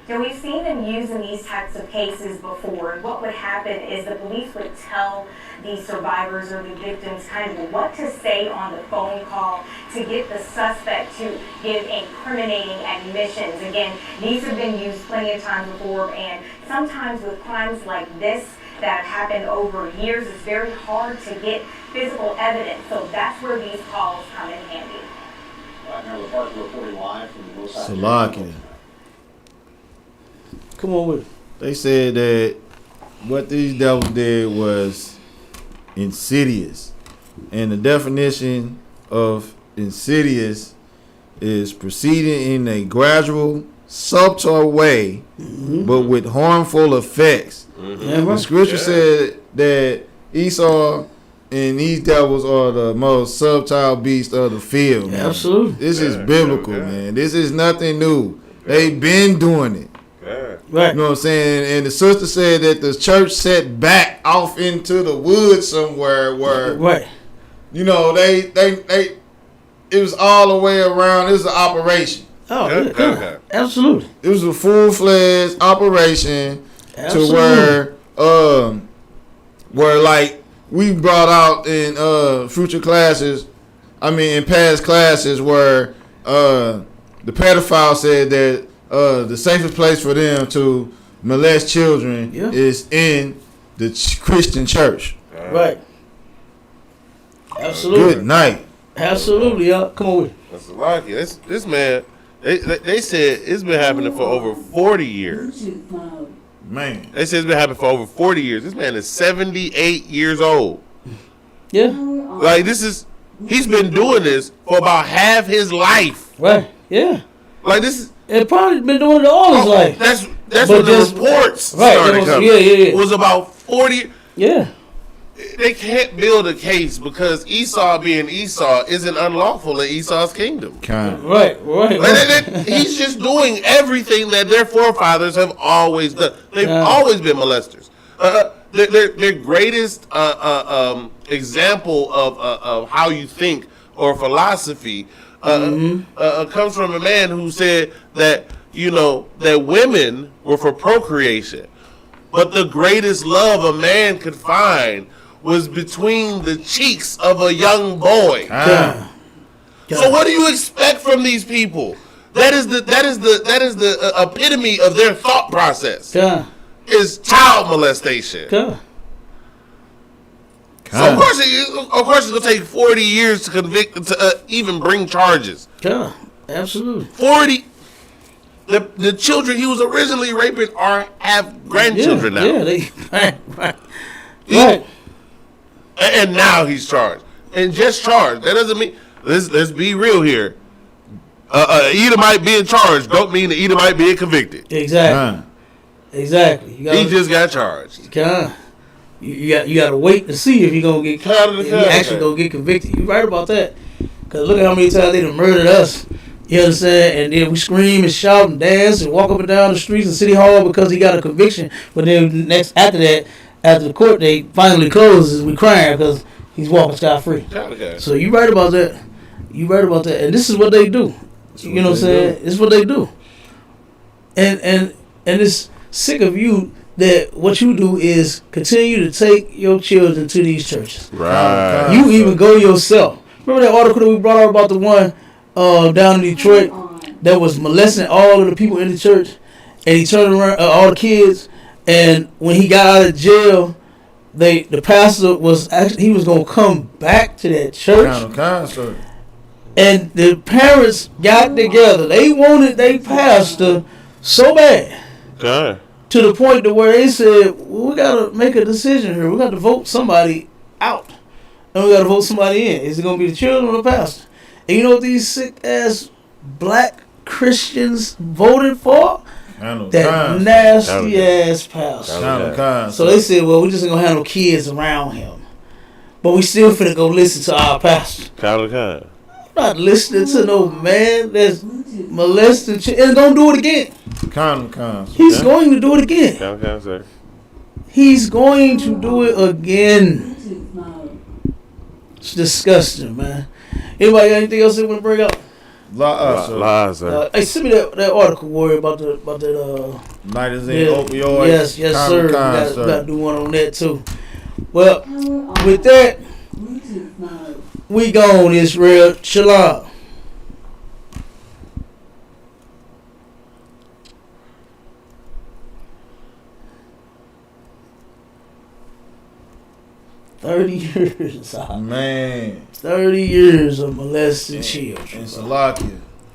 so we've seen them used in these types of cases before. And what would happen is the police would tell the survivors or the victims kind of what to say on the phone call to get the suspect to give incriminating admissions. Again, these have been used plenty of times before, and sometimes with crimes like this that have happened over years, it's very hard to get physical evidence. So that's where these calls come in handy. Marilyn Parker reporting live from the North Side. Salaki. Come on with it. They said that what these devils did was insidious. And the definition of insidious is proceeding in a gradual, subtle way, but with harmful effects. The scripture said that Esau and these devils are the most subtle beasts of the field. Man. Absolutely. This is biblical, man. This is nothing new. They've been doing it. Right. You know what I'm saying? And the sister said that the church set back off into the woods somewhere where, right. You know, they it was all the way around. It was an operation. Oh, yeah. Absolutely. It was a full-fledged operation. Absolutely. To where like we brought out in future classes, in past classes where the pedophile said that the safest place for them to molest children is in the Christian church. Right. Absolutely. Good night. Absolutely, y'all. Come on with it. That's a lot. This man, they said it's been happening for over 40 years. Man. They said it's been happening for over 40 years. This man is 78 years old. Yeah. Like, he's been doing this for about half his life. Right. Yeah. Like, this is. It probably been doing it all his life. That's when the reports started coming. It was about 40. Yeah. They can't build a case because Esau being Esau isn't unlawful in Esau's kingdom. Right. He's just doing everything that their forefathers have always done. They've always been molesters. Their greatest example of how you think or philosophy comes from a man who said that, that women were for procreation, but the greatest love a man could find was between the cheeks of a young boy. So what do you expect from these people? That is the epitome of their thought process. Is child molestation. So of course it's gonna take 40 years to convict, to even bring charges. Absolutely. 40. The children he was originally raping have grandchildren now. Yeah, right. And now he's charged. And just charged. That doesn't mean, let's be real here. Edomite being charged don't mean the Edomite being convicted. Exactly. Exactly. He just got charged. You got to wait to see if he's gonna get actually gonna get convicted. You right about that? Cause look at how many times they done murdered us. You understand? And then we scream and shout and dance and walk up and down the streets of City Hall because he got a conviction. But then after the court date finally closes, we crying because he's walking scot free. So you right about that. And this is what they do. You know what I'm saying? This is what they do. And it's sick of you that what you do is continue to take your children to these churches. Right. You even go yourself. Remember that article that we brought out about the one down in Detroit that was molesting all of the people in the church, and he turned around all the kids, and when he got out of jail, the pastor was gonna come back to that church, and the parents got together. They wanted their pastor so bad, to the point to where they said, well, we gotta make a decision here. We got to vote somebody out, and we got to vote somebody in. Is it gonna be the children or the pastor? And you know what these sick ass black Christians voted for? That nasty ass pastor. So they said, well, we just ain't gonna have no kids around him, but we still finna go listen to our pastor. I'm not listening to no man that's molesting and gonna do it again. He's going to do it again. He's going to do it again. It's disgusting, man. Anybody got anything else they want to bring up? Hey, send me that article, Warrior, about that. Opioids. Yes, sir. We got to do one on that too. Well, with that, we gone, Israel. Shalom. $30 years. Man. 30 years of molesting children. And Salakia.